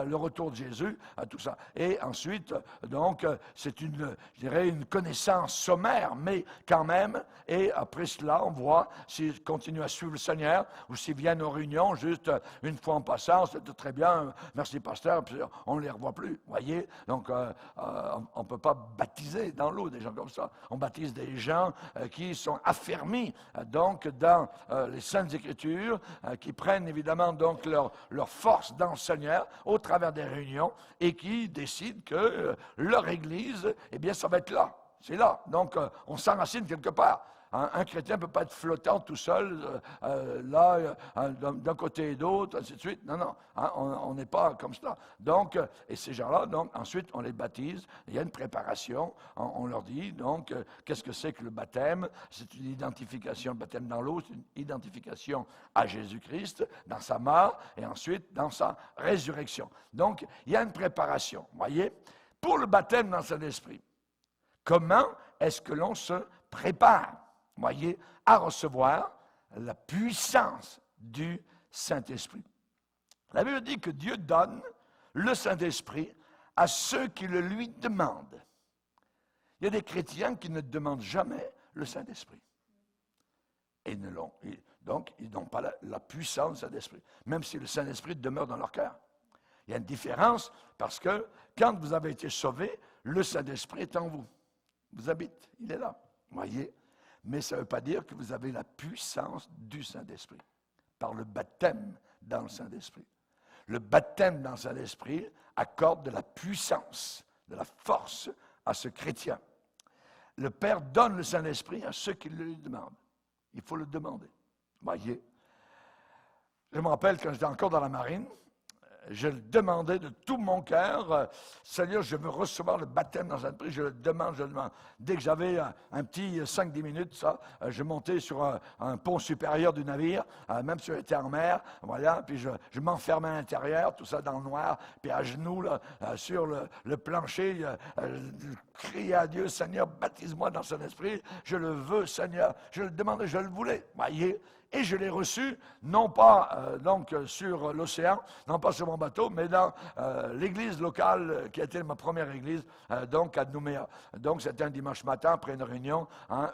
le retour de Jésus, tout ça. Et ensuite, donc, c'est je dirais, une connaissance sommaire, mais quand même, et après cela, on voit s'ils continuent à suivre le Seigneur ou s'ils viennent aux réunions juste une fois en passant, c'est très bien, merci pasteur, puis on ne les revoit plus, voyez. Donc, on ne peut pas baptiser dans l'eau des gens comme ça. On baptise des gens qui sont affermis, donc, dans les Saintes Écritures, qui prennent évidemment donc leur force dans le Seigneur, au travers des réunions, et qui décident que leur Église, eh bien, ça va être là. C'est là. Donc, on s'enracine quelque part. Un chrétien ne peut pas être flottant tout seul, là, d'un côté et d'autre, ainsi de suite. Non, non, on n'est pas comme cela. Donc, et ces gens-là, donc, ensuite, on les baptise. Il y a une préparation. On leur dit, donc, qu'est-ce que c'est que le baptême? C'est une identification, le baptême dans l'eau, c'est une identification à Jésus-Christ, dans sa mort, et ensuite, dans sa résurrection. Donc, il y a une préparation, voyez, pour le baptême dans Saint-Esprit. Comment est-ce que l'on se prépare? Voyez, à recevoir la puissance du Saint-Esprit. La Bible dit que Dieu donne le Saint-Esprit à ceux qui le lui demandent. Il y a des chrétiens qui ne demandent jamais le Saint-Esprit. Et donc, ils n'ont pas la puissance du Saint-Esprit, même si le Saint-Esprit demeure dans leur cœur. Il y a une différence parce que quand vous avez été sauvé, le Saint-Esprit est en vous. Vous habite, il est là. Voyez? Mais ça ne veut pas dire que vous avez la puissance du Saint-Esprit, par le baptême dans le Saint-Esprit. Le baptême dans le Saint-Esprit accorde de la puissance, de la force à ce chrétien. Le Père donne le Saint-Esprit à ceux qui le lui demandent. Il faut le demander. Voyez, Je me rappelle quand j'étais encore dans la marine, je le demandais de tout mon cœur, Seigneur, je veux recevoir le baptême dans un prix, je le demande, je le demande. Dès que j'avais un petit 5-10 minutes, je montais sur un pont supérieur du navire, même si j'étais en mer, voilà, puis je m'enfermais à l'intérieur, tout ça dans le noir, puis à genoux, là, sur le plancher, je criais à Dieu, Seigneur, baptise-moi dans son esprit, je le veux, Seigneur, je le demandais, je le voulais, voyez. Et je l'ai reçu, non pas donc sur l'océan, non pas sur mon bateau, mais dans l'église locale qui a été ma première église, donc à Nouméa. Donc c'était un dimanche matin après une réunion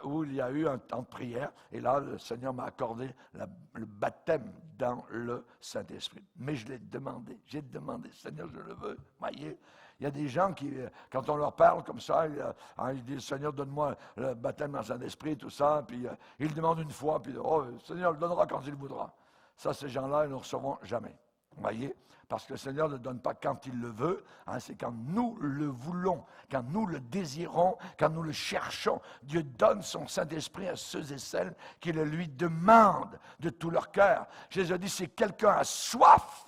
où il y a eu un temps de prière. Et là, le Seigneur m'a accordé le baptême dans le Saint-Esprit. Mais je l'ai demandé, j'ai demandé, Seigneur, je le veux, voyez. Il y a des gens qui, quand on leur parle comme ça, ils disent, Seigneur, donne-moi le baptême dans le Saint-Esprit, tout ça, puis ils demandent une fois, puis oh, Seigneur le donnera quand il voudra. Ça, ces gens-là, ils ne le recevront jamais. Vous voyez? Parce que le Seigneur ne le donne pas quand il le veut, c'est quand nous le voulons, quand nous le désirons, quand nous le cherchons. Dieu donne son Saint-Esprit à ceux et celles qui le lui demandent de tout leur cœur. Jésus a dit, si quelqu'un a soif,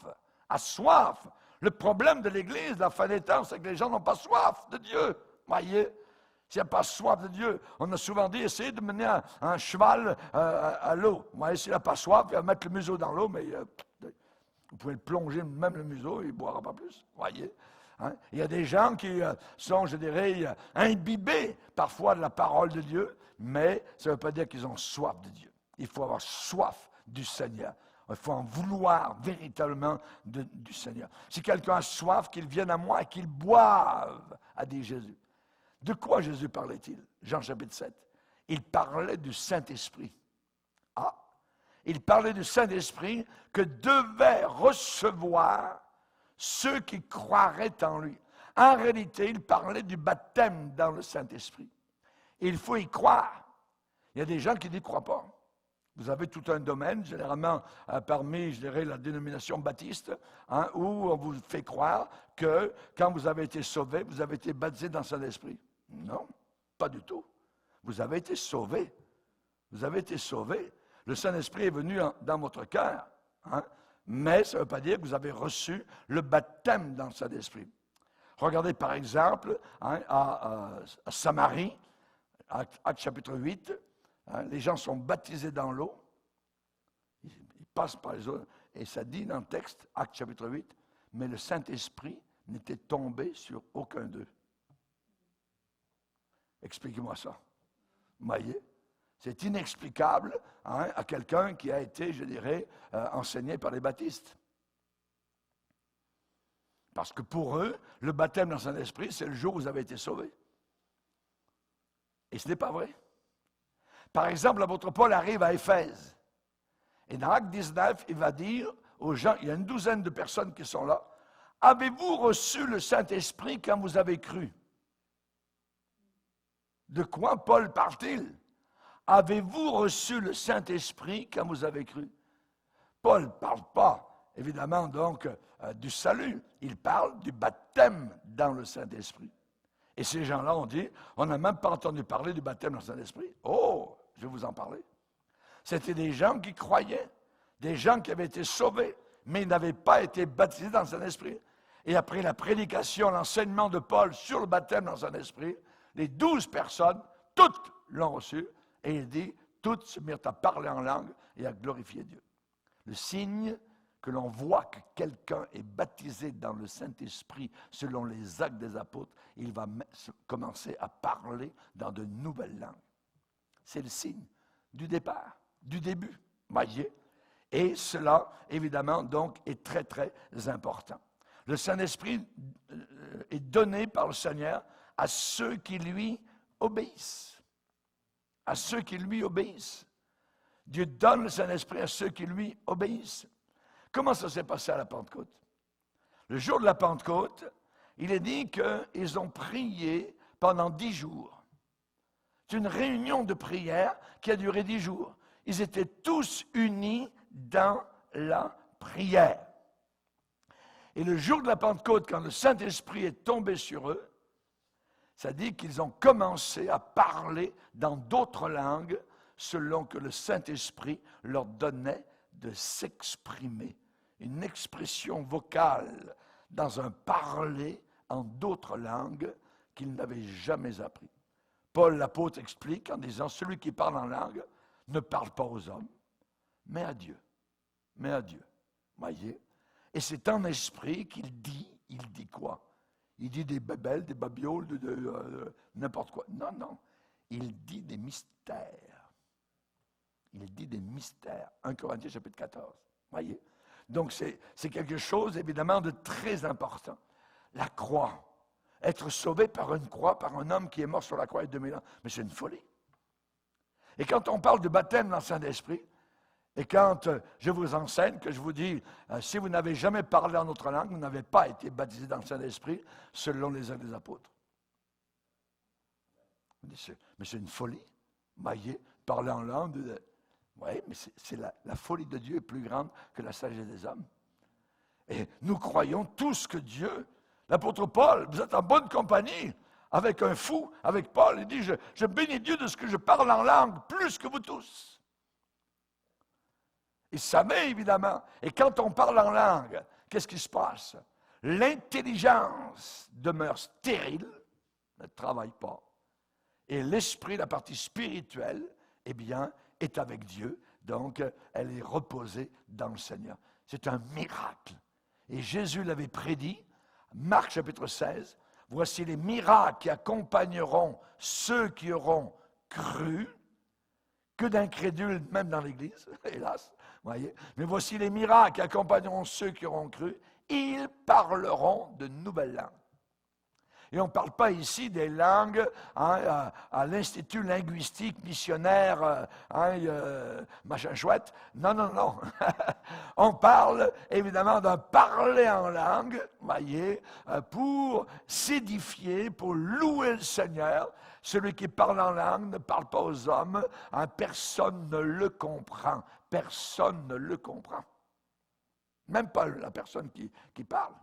le problème de l'Église, la fin des temps, c'est que les gens n'ont pas soif de Dieu. Voyez? S'il n'y a pas soif de Dieu, on a souvent dit, essayez de mener un cheval à l'eau. Voyez, s'il n'a pas soif, il va mettre le museau dans l'eau, mais vous pouvez le plonger, même le museau, il ne boira pas plus. Voyez? Il y a des gens qui sont, je dirais, imbibés parfois de la parole de Dieu, mais ça ne veut pas dire qu'ils ont soif de Dieu. Il faut avoir soif du Seigneur. Il faut en vouloir véritablement du Seigneur. Si quelqu'un a soif, qu'il vienne à moi et qu'il boive, a dit Jésus. De quoi Jésus parlait-il? Jean chapitre 7. Il parlait du Saint-Esprit. Il parlait du Saint-Esprit que devaient recevoir ceux qui croiraient en lui. En réalité, il parlait du baptême dans le Saint-Esprit. Il faut y croire. Il y a des gens qui n'y croient pas. Vous avez tout un domaine, généralement parmi, je dirais, la dénomination baptiste, où on vous fait croire que quand vous avez été sauvé, vous avez été baptisé dans le Saint-Esprit. Non, pas du tout. Vous avez été sauvé. Vous avez été sauvé. Le Saint-Esprit est venu dans votre cœur. Mais ça ne veut pas dire que vous avez reçu le baptême dans le Saint-Esprit. Regardez par exemple à Samarie, Actes chapitre 8, les gens sont baptisés dans l'eau, ils passent par les eaux, et ça dit dans le texte, Actes chapitre 8, mais le Saint-Esprit n'était tombé sur aucun d'eux. Expliquez-moi ça. Vous voyez? C'est inexplicable à quelqu'un qui a été, je dirais, enseigné par les baptistes. Parce que pour eux, le baptême dans le Saint-Esprit, c'est le jour où vous avez été sauvés. Et ce n'est pas vrai. Par exemple, l'apôtre Paul arrive à Éphèse. Et dans Acte 19, il va dire aux gens, il y a une douzaine de personnes qui sont là, « Avez-vous reçu le Saint-Esprit quand vous avez cru? » De quoi Paul parle-t-il? Avez-vous reçu le Saint-Esprit quand vous avez cru? Paul ne parle pas, évidemment, donc, du salut. Il parle du baptême dans le Saint-Esprit. Et ces gens-là ont dit, on n'a même pas entendu parler du baptême dans le Saint-Esprit. Oh, je vais vous en parler. C'était des gens qui croyaient, des gens qui avaient été sauvés, mais ils n'avaient pas été baptisés dans le Saint-Esprit. Et après la prédication, l'enseignement de Paul sur le baptême dans le Saint-Esprit, les 12 personnes, toutes l'ont reçu, et il dit, toutes se mirent à parler en langue et à glorifier Dieu. Le signe que l'on voit que quelqu'un est baptisé dans le Saint-Esprit selon les actes des apôtres, il va commencer à parler dans de nouvelles langues. C'est le signe du départ, du début, voyez. Et cela, évidemment, donc, est très, très important. Le Saint-Esprit est donné par le Seigneur à ceux qui lui obéissent. À ceux qui lui obéissent. Dieu donne le Saint-Esprit à ceux qui lui obéissent. Comment ça s'est passé à la Pentecôte? Le jour de la Pentecôte, il est dit qu'ils ont prié pendant 10 jours. C'est une réunion de prière qui a duré 10 jours. Ils étaient tous unis dans la prière. Et le jour de la Pentecôte, quand le Saint-Esprit est tombé sur eux, ça dit qu'ils ont commencé à parler dans d'autres langues selon que le Saint-Esprit leur donnait de s'exprimer, une expression vocale dans un parler en d'autres langues qu'il n'avait jamais appris. Paul l'apôtre explique en disant, celui qui parle en langue ne parle pas aux hommes, mais à Dieu. Mais à Dieu. Voyez? Et c'est en esprit qu'il dit quoi? Il dit des babels, des babioles, n'importe quoi. Non, non. Il dit des mystères. Il dit des mystères. 1 Corinthiens chapitre 14. Voyez? Donc c'est quelque chose évidemment de très important. La croix. Être sauvé par une croix, par un homme qui est mort sur la croix il y a 2000 ans. Mais c'est une folie. Et quand on parle de baptême dans le Saint-Esprit, et quand je vous enseigne, que je vous dis, si vous n'avez jamais parlé en autre langue, vous n'avez pas été baptisé dans le Saint-Esprit, selon les actes des apôtres. Mais c'est une folie. Voyez, parler en langue. Oui, mais c'est la folie de Dieu est plus grande que la sagesse des hommes. Et nous croyons tous que Dieu, l'apôtre Paul, vous êtes en bonne compagnie avec un fou, avec Paul, il dit, je bénis Dieu de ce que je parle en langue, plus que vous tous. Il savait, évidemment. Et quand on parle en langue, qu'est-ce qui se passe? L'intelligence demeure stérile, ne travaille pas. Et l'esprit, la partie spirituelle, eh bien, est avec Dieu. Donc, elle est reposée dans le Seigneur. C'est un miracle. Et Jésus l'avait prédit, Marc chapitre 16, « Voici les miracles qui accompagneront ceux qui auront cru. » Que d'incrédules, même dans l'Église, hélas. Voyez. Mais voici les miracles qui accompagneront ceux qui auront cru. Ils parleront de nouvelles langues. Et on ne parle pas ici des langues à l'Institut linguistique missionnaire, machin chouette. Non, non, non. On parle évidemment d'un parler en langue, voyez, pour s'édifier, pour louer le Seigneur. Celui qui parle en langue ne parle pas aux hommes. Personne ne le comprend. Personne ne le comprend. Même pas la personne qui parle.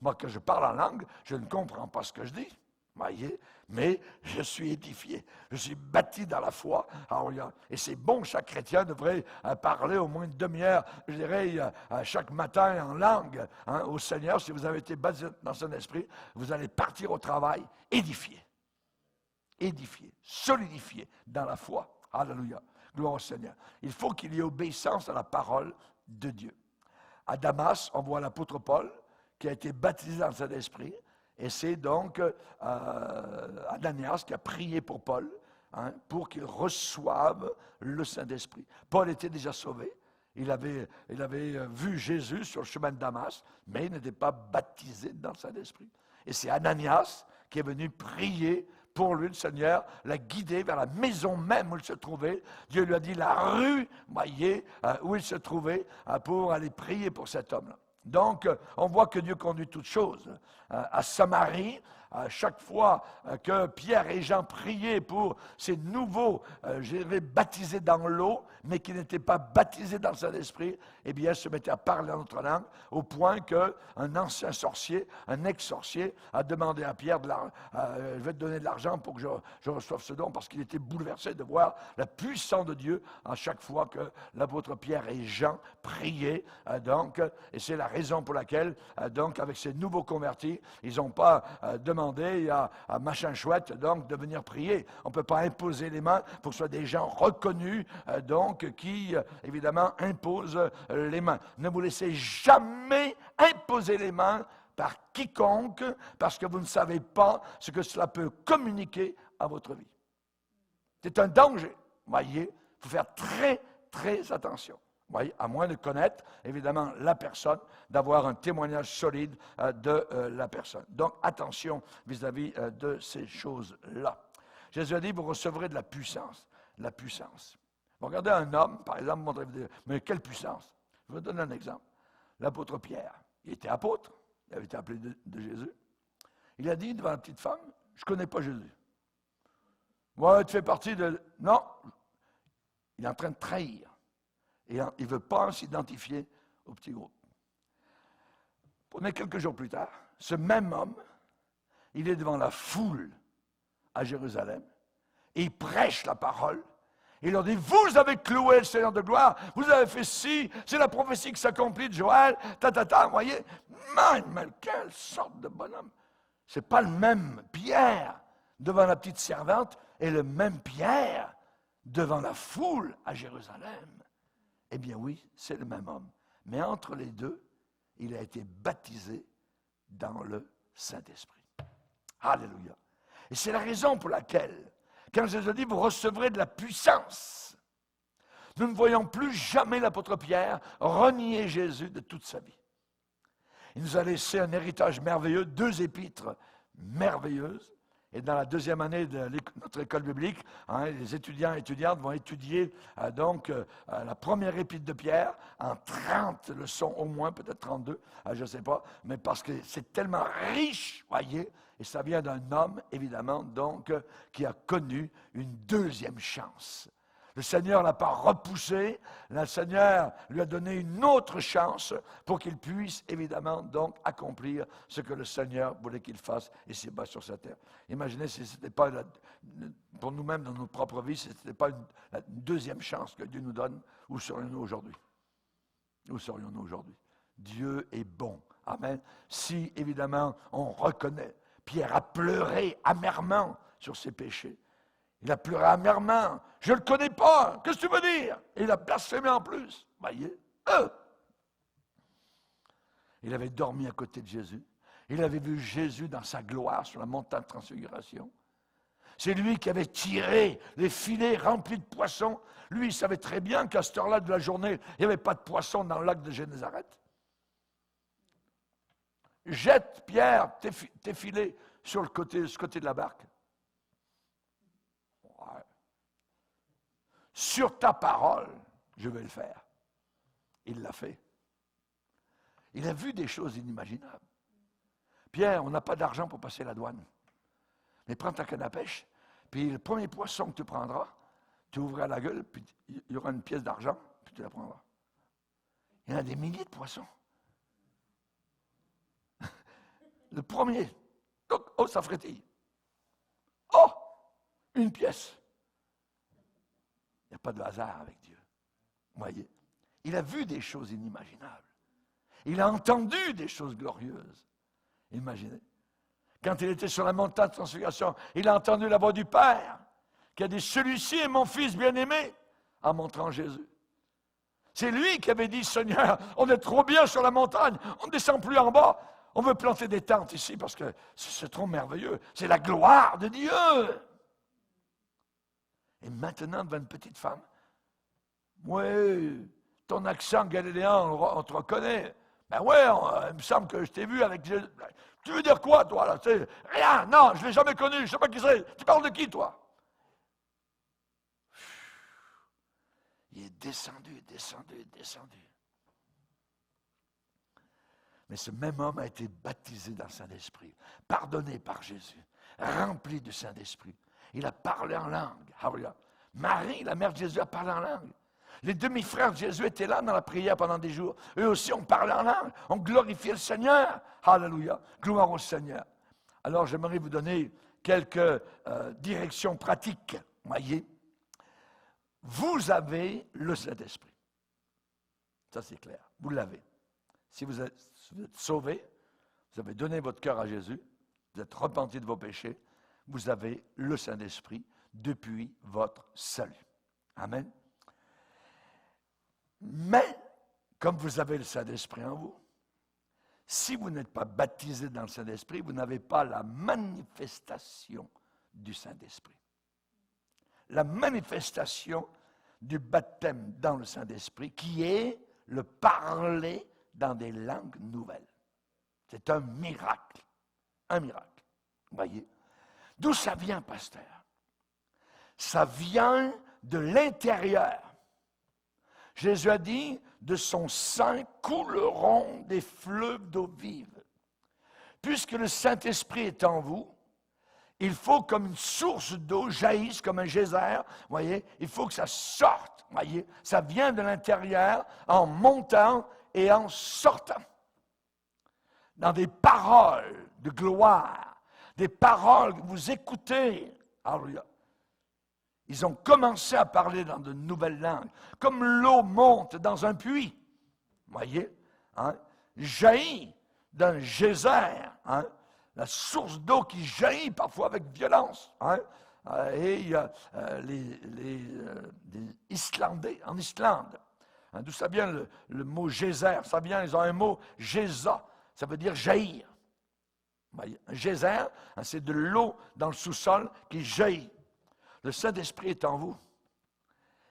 Moi, que je parle en langue, je ne comprends pas ce que je dis. Voyez, mais je suis édifié. Je suis bâti dans la foi. Alors, et c'est bon, chaque chrétien devrait parler au moins une demi-heure, je dirais, chaque matin en langue au Seigneur. Si vous avez été baptisé dans son esprit, vous allez partir au travail édifié. Édifié, solidifié dans la foi. Alléluia. Gloire au Seigneur. Il faut qu'il y ait obéissance à la parole de Dieu. À Damas, on voit l'apôtre Paul qui a été baptisé dans le Saint-Esprit. Et c'est donc Ananias qui a prié pour Paul pour qu'il reçoive le Saint-Esprit. Paul était déjà sauvé. Il avait vu Jésus sur le chemin de Damas, mais il n'était pas baptisé dans le Saint-Esprit. Et c'est Ananias qui est venu prier pour lui, le Seigneur l'a guidé vers la maison même où il se trouvait. Dieu lui a dit la rue, voyez, où il se trouvait, pour aller prier pour cet homme-là. Donc, on voit que Dieu conduit toutes choses. À Samarie, chaque fois que Pierre et Jean priaient pour ces nouveaux, baptisés dans l'eau, mais qui n'étaient pas baptisés dans le Saint-Esprit, eh bien, ils se mettaient à parler en notre langue, au point qu'un ancien sorcier, un ex-sorcier, a demandé à Pierre, je vais te donner de l'argent pour que je reçoive ce don, parce qu'il était bouleversé de voir la puissance de Dieu à chaque fois que l'apôtre Pierre et Jean priaient. Et c'est la raison pour laquelle, donc, avec ces nouveaux convertis, ils n'ont pas demandé à machin chouette, donc, de venir prier. On ne peut pas imposer les mains pour que ce soit des gens reconnus, qui, évidemment, imposent les mains. Ne vous laissez jamais imposer les mains par quiconque, parce que vous ne savez pas ce que cela peut communiquer à votre vie. C'est un danger. Voyez, il faut faire très, très attention. Voyez, à moins de connaître, évidemment, la personne, d'avoir un témoignage solide de la personne. Donc, attention vis-à-vis de ces choses-là. Jésus a dit, vous recevrez de la puissance. La puissance. Vous regardez un homme, par exemple, mais quelle puissance? Je vais vous donner un exemple. L'apôtre Pierre, il était apôtre, il avait été appelé de Jésus. Il a dit devant la petite femme, je ne connais pas Jésus. Ouais, tu fais partie de... Non, il est en train de trahir. Et il ne veut pas s'identifier au petit groupe. Prenez quelques jours plus tard, ce même homme, il est devant la foule à Jérusalem, et il prêche la parole, Il leur dit, vous avez cloué le Seigneur de gloire, vous avez fait ci, c'est la prophétie qui s'accomplit de Joël, vous voyez, mais quelle sorte de bonhomme. C'est pas le même Pierre devant la petite servante et le même Pierre devant la foule à Jérusalem. Eh bien oui, c'est le même homme. Mais entre les deux, il a été baptisé dans le Saint-Esprit. Alléluia. Et c'est la raison pour laquelle, quand Jésus dit, vous recevrez de la puissance, nous ne voyons plus jamais l'apôtre Pierre renier Jésus de toute sa vie. Il nous a laissé un héritage merveilleux, 2 épîtres merveilleuses. Et dans la 2e année de notre école biblique, les étudiants et étudiantes vont étudier la première épître de Pierre en 30 leçons au moins, peut-être 32, je ne sais pas, mais parce que c'est tellement riche, voyez, et ça vient d'un homme, évidemment, donc, qui a connu une 2e chance. Le Seigneur ne l'a pas repoussé, le Seigneur lui a donné une autre chance pour qu'il puisse, évidemment, donc, accomplir ce que le Seigneur voulait qu'il fasse ici-bas sur sa terre. Imaginez si ce n'était pas, pour nous-mêmes, dans nos propres vies, si ce n'était pas la 2e chance que Dieu nous donne, où serions-nous aujourd'hui? Où serions-nous aujourd'hui? Dieu est bon. Amen. Si, évidemment, on reconnaît, Pierre a pleuré amèrement sur ses péchés. Il a pleuré amèrement. Je ne le connais pas. Qu'est-ce que tu veux dire? Et il a blasphémé en plus. Voyez? Il avait dormi à côté de Jésus. Il avait vu Jésus dans sa gloire sur la montagne de transfiguration. C'est lui qui avait tiré les filets remplis de poissons. Lui, il savait très bien qu'à cette heure-là de la journée, il n'y avait pas de poissons dans le lac de Génézareth. Jette, Pierre, tes filets sur ce côté de la barque. Ouais. Sur ta parole, je vais le faire. Il l'a fait. Il a vu des choses inimaginables. Pierre, on n'a pas d'argent pour passer la douane. Mais prends ta canne à pêche, puis le premier poisson que tu prendras, tu ouvriras la gueule, puis il y aura une pièce d'argent, puis tu la prendras. Il y en a des milliers de poissons. Le premier, oh, ça frétille. Oh, une pièce. Il n'y a pas de hasard avec Dieu. Vous voyez, il a vu des choses inimaginables. Il a entendu des choses glorieuses. Imaginez. Quand il était sur la montagne de transfiguration, il a entendu la voix du Père qui a dit « Celui-ci est mon Fils bien-aimé » en montrant Jésus. C'est lui qui avait dit « Seigneur, on est trop bien sur la montagne, on ne descend plus en bas. On veut planter des tentes ici parce que c'est trop merveilleux. C'est la gloire de Dieu. » Et maintenant, devant une petite femme, « Oui, ton accent galiléen, on te reconnaît. » Ben ouais, il me semble que je t'ai vu avec Jésus. Tu veux dire quoi, toi, là? Rien, non, je ne l'ai jamais connu, je ne sais pas qui c'est. Tu parles de qui, toi? Il est descendu. Mais ce même homme a été baptisé dans le Saint-Esprit, pardonné par Jésus, rempli du Saint-Esprit. Il a parlé en langue. Alléluia. Marie, la mère de Jésus, a parlé en langue. Les demi-frères de Jésus étaient là dans la prière pendant des jours. Eux aussi ont parlé en langue. On glorifiait le Seigneur. Alléluia. Gloire au Seigneur. Alors, j'aimerais vous donner quelques directions pratiques. Voyez, vous avez le Saint-Esprit. Ça, c'est clair. Vous l'avez. Si vous êtes sauvé, vous avez donné votre cœur à Jésus, vous êtes repenti de vos péchés, vous avez le Saint-Esprit depuis votre salut. Amen. Mais, comme vous avez le Saint-Esprit en vous, si vous n'êtes pas baptisé dans le Saint-Esprit, vous n'avez pas la manifestation du Saint-Esprit. La manifestation du baptême dans le Saint-Esprit, qui est le parler dans des langues nouvelles. C'est un miracle. Un miracle. Vous voyez? D'où ça vient, pasteur? Ça vient de l'intérieur. Jésus a dit, de son sein couleront des fleuves d'eau vive. Puisque le Saint-Esprit est en vous, il faut comme une source d'eau jaillisse comme un geyser, voyez, il faut que ça sorte, voyez, ça vient de l'intérieur en montant et en sortant. Dans des paroles de gloire, des paroles que vous écoutez, alléluia. Ils ont commencé à parler dans de nouvelles langues, comme l'eau monte dans un puits. Vous voyez, hein? Jaillit d'un geyser, hein? La source d'eau qui jaillit parfois avec violence. Hein? Et il y a les Islandais, en Islande. Hein, d'où ça vient le mot geyser? Ça vient, ils ont un mot geysa, ça veut dire jaillir. Un geyser, hein, c'est de l'eau dans le sous-sol qui jaillit. Le Saint-Esprit est en vous.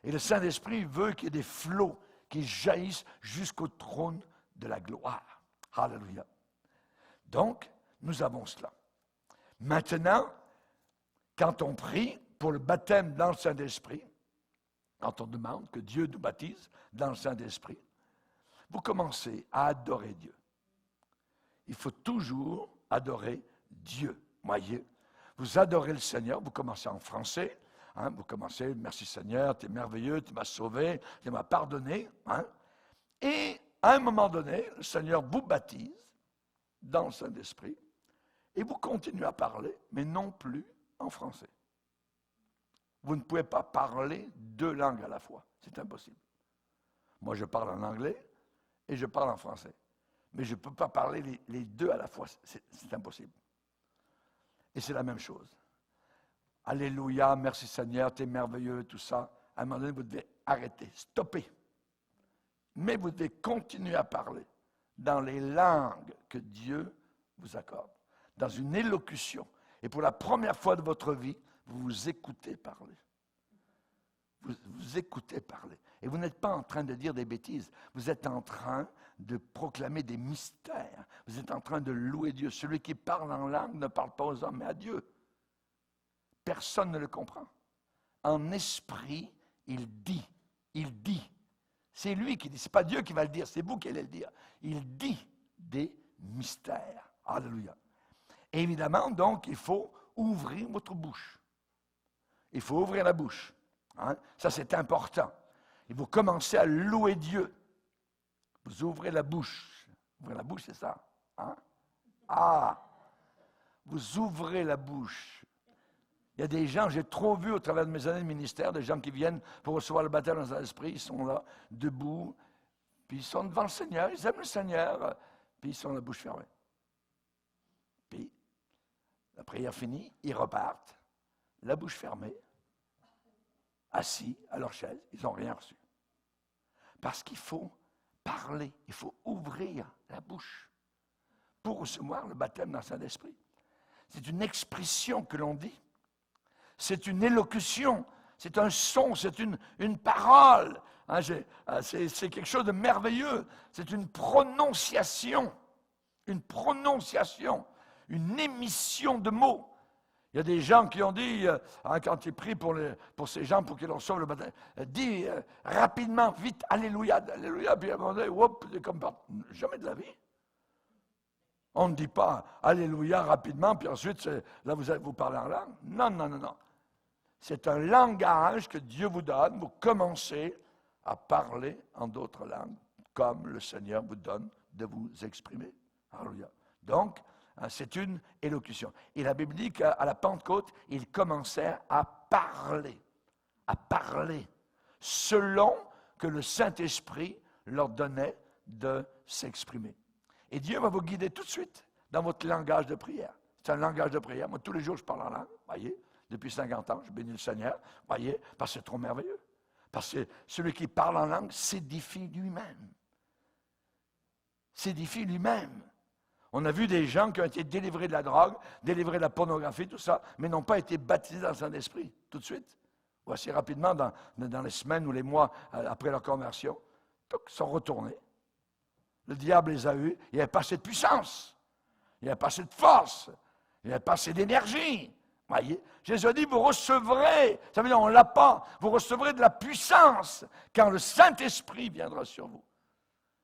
Et le Saint-Esprit veut qu'il y ait des flots qui jaillissent jusqu'au trône de la gloire. Alléluia. Donc, nous avons cela. Maintenant, quand on prie pour le baptême dans le Saint-Esprit, quand on demande que Dieu nous baptise dans le Saint-Esprit, vous commencez à adorer Dieu. Il faut toujours adorer Dieu. Voyez, vous adorez le Seigneur, vous commencez en français, hein, vous commencez, merci Seigneur, tu es merveilleux, tu m'as sauvé, tu m'as pardonné. Hein, et à un moment donné, le Seigneur vous baptise dans le Saint-Esprit et vous continuez à parler, mais non plus en français. Vous ne pouvez pas parler deux langues à la fois, c'est impossible. Moi, je parle en anglais et je parle en français. Mais je ne peux pas parler les deux à la fois, c'est impossible. Et c'est la même chose. Alléluia, merci Seigneur, tu es merveilleux, tout ça. À un moment donné, vous devez arrêter, stopper. Mais vous devez continuer à parler dans les langues que Dieu vous accorde, dans une élocution. Et pour la première fois de votre vie, vous vous écoutez parler. Vous écoutez parler. Et vous n'êtes pas en train de dire des bêtises. Vous êtes en train de proclamer des mystères. Vous êtes en train de louer Dieu. Celui qui parle en langue ne parle pas aux hommes, mais à Dieu. Personne ne le comprend. En esprit, il dit. Il dit. C'est lui qui dit. Ce n'est pas Dieu qui va le dire, c'est vous qui allez le dire. Il dit des mystères. Alléluia. Et évidemment, donc, il faut ouvrir votre bouche. Il faut ouvrir la bouche. Hein? Ça, c'est important. Et vous commencez à louer Dieu. Vous ouvrez la bouche. Ouvrir la bouche, c'est ça. Hein? Ah! Vous ouvrez la bouche. Il y a des gens, j'ai trop vu au travers de mes années de ministère, des gens qui viennent pour recevoir le baptême dans l'esprit, ils sont là, debout, puis ils sont devant le Seigneur, ils aiment le Seigneur, puis ils sont la bouche fermée. Puis, la prière finie, ils repartent, la bouche fermée, assis à leur chaise, ils n'ont rien reçu. Parce qu'il faut parler, il faut ouvrir la bouche pour recevoir le baptême dans le Saint-Esprit. C'est une expression que l'on dit. C'est une élocution, c'est un son, c'est une parole. Hein, c'est quelque chose de merveilleux. C'est une prononciation, une émission de mots. Il y a des gens qui ont dit, quand ils prient pour ces gens, pour qu'ils reçoivent le baptême, dis rapidement, vite, alléluia, alléluia, puis à un moment donné, comme jamais de la vie. On ne dit pas alléluia rapidement, puis ensuite, là, vous parlez en langue. Non, non, non, non. C'est un langage que Dieu vous donne. Vous commencez à parler en d'autres langues, comme le Seigneur vous donne de vous exprimer. Alléluia. Donc, c'est une élocution. Et la Bible dit qu'à la Pentecôte, ils commencèrent à parler, selon que le Saint-Esprit leur donnait de s'exprimer. Et Dieu va vous guider tout de suite dans votre langage de prière. C'est un langage de prière. Moi, tous les jours, je parle en langue, voyez. Depuis 50 ans, je bénis le Seigneur, voyez, parce que c'est trop merveilleux. Parce que celui qui parle en langue s'édifie lui-même. S'édifie lui-même. On a vu des gens qui ont été délivrés de la drogue, délivrés de la pornographie, tout ça, mais n'ont pas été baptisés dans le Saint-Esprit, tout de suite. Voici rapidement, dans les semaines ou les mois après leur conversion, ils sont retournés. Le diable les a eus, il n'y avait pas assez de puissance, il n'y avait pas assez de force, il n'y avait pas assez d'énergie. Voyez, Jésus a dit, vous recevrez, ça veut dire on ne l'a pas, vous recevrez de la puissance quand le Saint-Esprit viendra sur vous.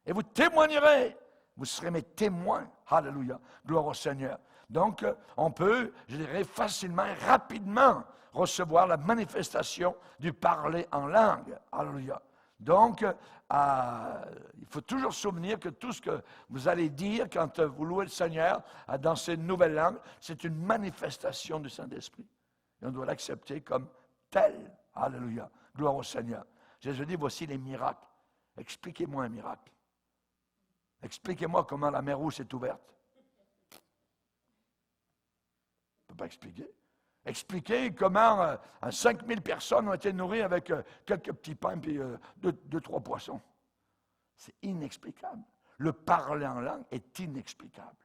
Et vous témoignerez, vous serez mes témoins. Alléluia, gloire au Seigneur. Donc, on peut, je dirais, facilement, rapidement recevoir la manifestation du parler en langue. Alléluia. Donc, il faut toujours se souvenir que tout ce que vous allez dire quand vous louez le Seigneur dans ces nouvelles langues, c'est une manifestation du Saint-Esprit. Et on doit l'accepter comme tel. Alléluia. Gloire au Seigneur. Jésus dit, voici les miracles. Expliquez-moi un miracle. Expliquez-moi comment la mer Rouge s'est ouverte. Je ne peux pas expliquer. Expliquez comment 5000 personnes ont été nourries avec quelques petits pains et 2-3 poissons. C'est inexplicable. Le parler en langue est inexplicable.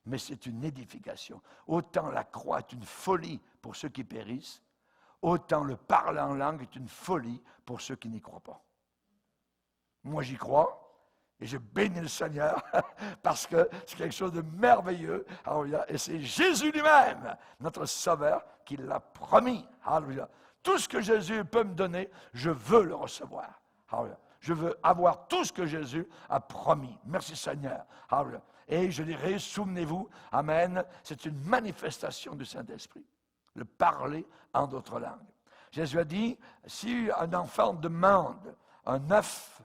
Mais c'est une édification. Autant la croix est une folie pour ceux qui périssent, autant le parler en langue est une folie pour ceux qui n'y croient pas. Moi, j'y crois. Et je bénis le Seigneur parce que c'est quelque chose de merveilleux. Alléluia. Et c'est Jésus lui-même, notre Sauveur, qui l'a promis. Alléluia. Tout ce que Jésus peut me donner, je veux le recevoir. Alléluia. Je veux avoir tout ce que Jésus a promis. Merci Seigneur. Alléluia. Et je dirais, souvenez-vous, Amen, c'est une manifestation du Saint-Esprit. Le parler en d'autres langues. Jésus a dit, si un enfant demande un œuf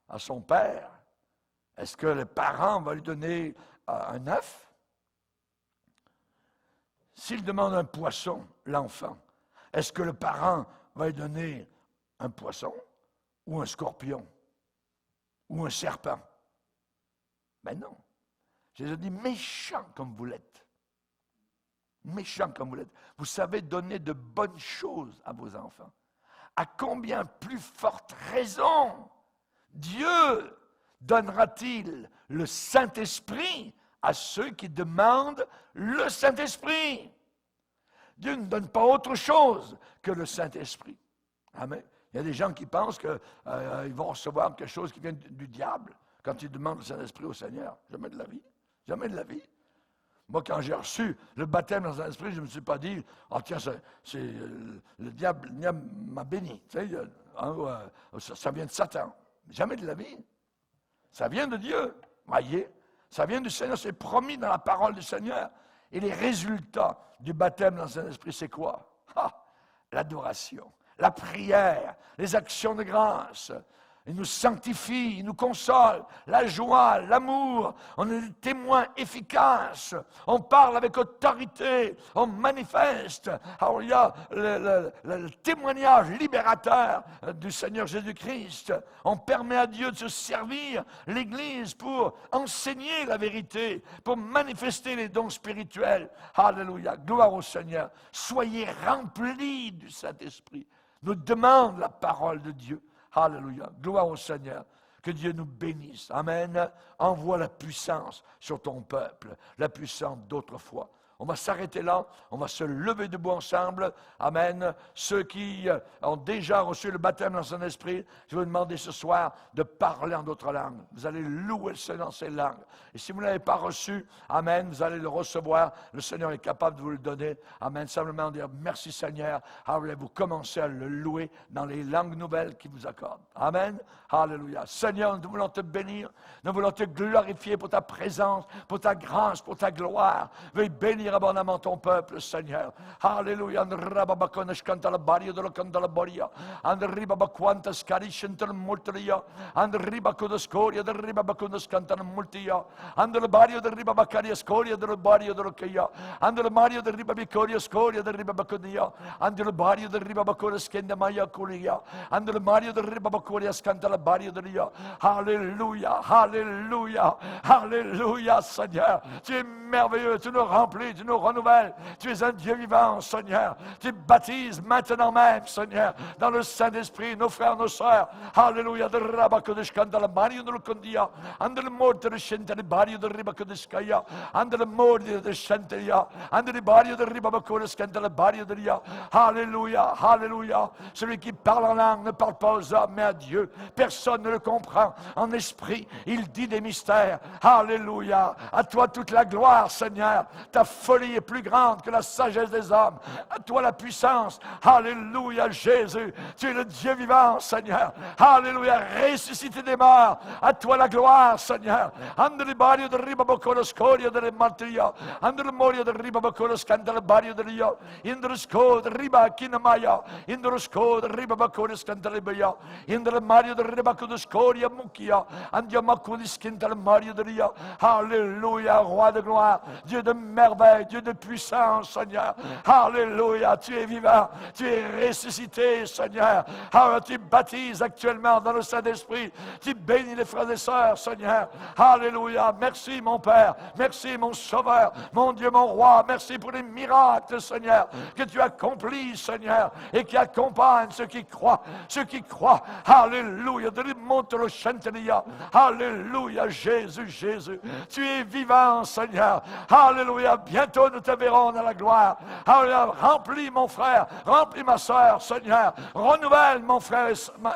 à son père, est-ce que le parent va lui donner un œuf? S'il demande un poisson, l'enfant, est-ce que le parent va lui donner un poisson ou un scorpion ou un serpent? Ben non. Jésus dit, méchant comme vous l'êtes. Méchant comme vous l'êtes. Vous savez donner de bonnes choses à vos enfants. À combien plus forte raison Dieu donnera-t-il le Saint-Esprit à ceux qui demandent le Saint-Esprit? Dieu ne donne pas autre chose que le Saint-Esprit. Amen. Il y a des gens qui pensent qu'ils vont recevoir quelque chose qui vient du diable quand ils demandent le Saint-Esprit au Seigneur. Jamais de la vie. Jamais de la vie. Moi, quand j'ai reçu le baptême dans le Saint-Esprit, je ne me suis pas dit, « Ah tiens, le diable m'a béni. » Tu sais, ça vient de Satan. Jamais de la vie. Ça vient de Dieu, voyez. Ça vient du Seigneur, c'est promis dans la parole du Seigneur. Et les résultats du baptême dans le Saint-Esprit, c'est quoi? L'adoration, la prière, les actions de grâce. Il nous sanctifie, il nous console, la joie, l'amour. On est des témoins efficaces. On parle avec autorité, on manifeste. Alors, il y a le témoignage libérateur du Seigneur Jésus-Christ. On permet à Dieu de se servir, l'Église, pour enseigner la vérité, pour manifester les dons spirituels. Alléluia, gloire au Seigneur. Soyez remplis du Saint-Esprit. Nous demande la parole de Dieu. Alléluia. Gloire au Seigneur. Que Dieu nous bénisse. Amen. Envoie la puissance sur ton peuple. La puissance d'autrefois. On va s'arrêter là. On va se lever debout ensemble. Amen. Ceux qui ont déjà reçu le baptême dans son esprit, je vais vous demander ce soir de parler en d'autres langues. Vous allez louer le Seigneur dans ces langues. Et si vous ne l'avez pas reçu, amen, vous allez le recevoir. Le Seigneur est capable de vous le donner. Amen. Simplement dire merci Seigneur. Alléluia. Vous commencez à le louer dans les langues nouvelles qu'il vous accorde. Amen. Alléluia. Seigneur, nous voulons te bénir. Nous voulons te glorifier pour ta présence, pour ta grâce, pour ta gloire. Veuille bénir abondamment ton peuple, Seigneur. Alléluia. Rababakonesh cantala bario de la cantala boria. And ribabaquanta scariscental multia. And ribaconoscoria de ribabaconos cantala multia. And the bario de ribabacaria scoria del bario de Rocaia. And the mario de ribabicoria scoria de ribabaconia. And the bario de ribabacora scenda maya curia. And the mario de ribabacoria scantala bario de ria. Alléluia. Alléluia. Alléluia, Seigneur. Tu es merveilleux, tu nous remplis, tu nous renouvelles. Tu es un Dieu vivant, Seigneur. Tu baptises maintenant même, Seigneur, dans le Saint-Esprit, nos frères, nos sœurs. Alléluia. De rabakodesh cantala bario de Rocondia. And the morte de scentale bario de ribacodeskaia. And the morte de scentelia. And the bario de ribabacodes cantala bario de ria. Alléluia. Alléluia. Celui qui parle en langue ne parle pas aux hommes, mais à Dieu. Personne ne le comprend. En esprit, il dit des mystères. Alléluia. À toi toute la gloire, Seigneur. Ta folie est plus grande que la sagesse des hommes. À toi la puissance. Alléluia, Jésus. Tu es le Dieu vivant, Seigneur. Alléluia, ressuscité des morts. À toi la gloire, Seigneur. Andele bario de ribabocolo scoria de martiria. Andele morio de ribabocolo scandale bario de rio. Indre scod riba kinamaya. Indre scod ribabocolo scandale baya. Indre mario de ribacolo scoria mukia. Andia maculi scandale mario de rio. Alléluia, roi de gloire. Dieu de merveille. merveille, Dieu de puissance, Seigneur. Alléluia, tu es vivant, tu es ressuscité, Seigneur. Alors, tu baptises actuellement dans le Saint-Esprit. Tu bénis les frères et sœurs, Seigneur. Alléluia, merci mon Père, merci mon Sauveur, mon Dieu, mon Roi. Merci pour les miracles, Seigneur, que tu accomplis, Seigneur, et qui accompagnent ceux qui croient. Ceux qui croient, Alléluia, de monte le chantelia. Alléluia, Jésus, Jésus. Tu es vivant, Seigneur. Alléluia, bientôt nous te verrons dans la gloire. Alléluia, remplis mon frère, remplis ma soeur, Seigneur. Renouvelle mon frère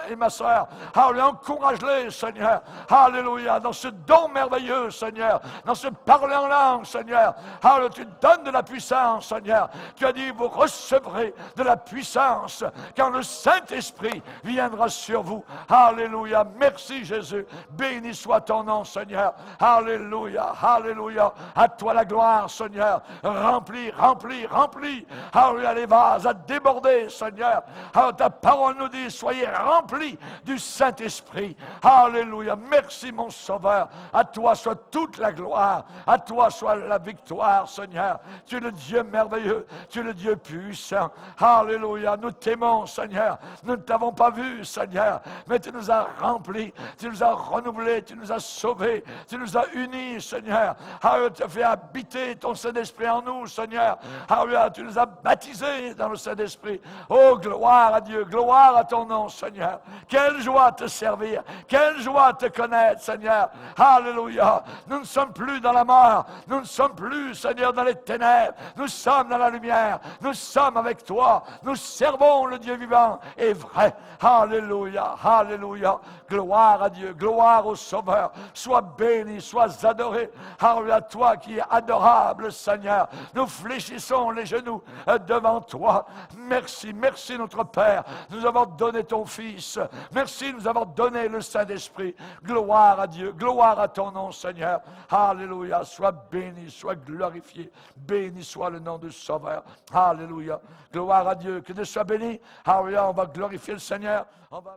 et ma soeur. Alléluia, encourage-les, Seigneur. Alléluia, dans ce don merveilleux, Seigneur. Dans ce parler en langue, Seigneur. Alléluia, tu donnes de la puissance, Seigneur. Tu as dit, vous recevrez de la puissance quand le Saint-Esprit viendra sur vous. Alléluia, merci Jésus. Béni soit ton nom, Seigneur. Alléluia, alléluia. À toi la gloire, Seigneur. Remplis, remplis, remplis. Alléluia, les vases à déborder, Seigneur. Alors, ta parole nous dit, soyez remplis du Saint-Esprit. Alléluia, merci mon Sauveur. À toi soit toute la gloire. À toi soit la victoire, Seigneur. Tu es le Dieu merveilleux. Tu es le Dieu puissant. Alléluia, nous t'aimons, Seigneur. Nous ne t'avons pas vu, Seigneur, mais tu nous as remplis, tu nous as renouvelés, tu nous as sauvés, tu nous as unis, Seigneur. Alléluia, tu as fait habiter ton Saint-Esprit en nous, Seigneur. Alléluia, tu nous as baptisés dans le Saint-Esprit. Oh, gloire à Dieu, gloire à ton nom, Seigneur. Quelle joie te servir, quelle joie te connaître, Seigneur. Alléluia, nous ne sommes plus dans la mort, nous ne sommes plus, Seigneur, dans les ténèbres, nous sommes dans la lumière, nous sommes avec toi, nous servons le Dieu vivant et vrai. Alléluia, alléluia, gloire à Dieu, gloire au Sauveur, sois béni, sois adoré. Alléluia, toi qui es adorable, Seigneur, nous fléchissons les genoux devant toi. Merci, merci notre Père, nous avons donné ton Fils, merci nous avons donné le Saint-Esprit. Gloire à Dieu, gloire à ton nom, Seigneur. Alléluia, sois béni, sois glorifié, béni soit le nom du Sauveur. Alléluia, gloire à Dieu, que Dieu soit béni. Alléluia, on va glorifier le Seigneur. On va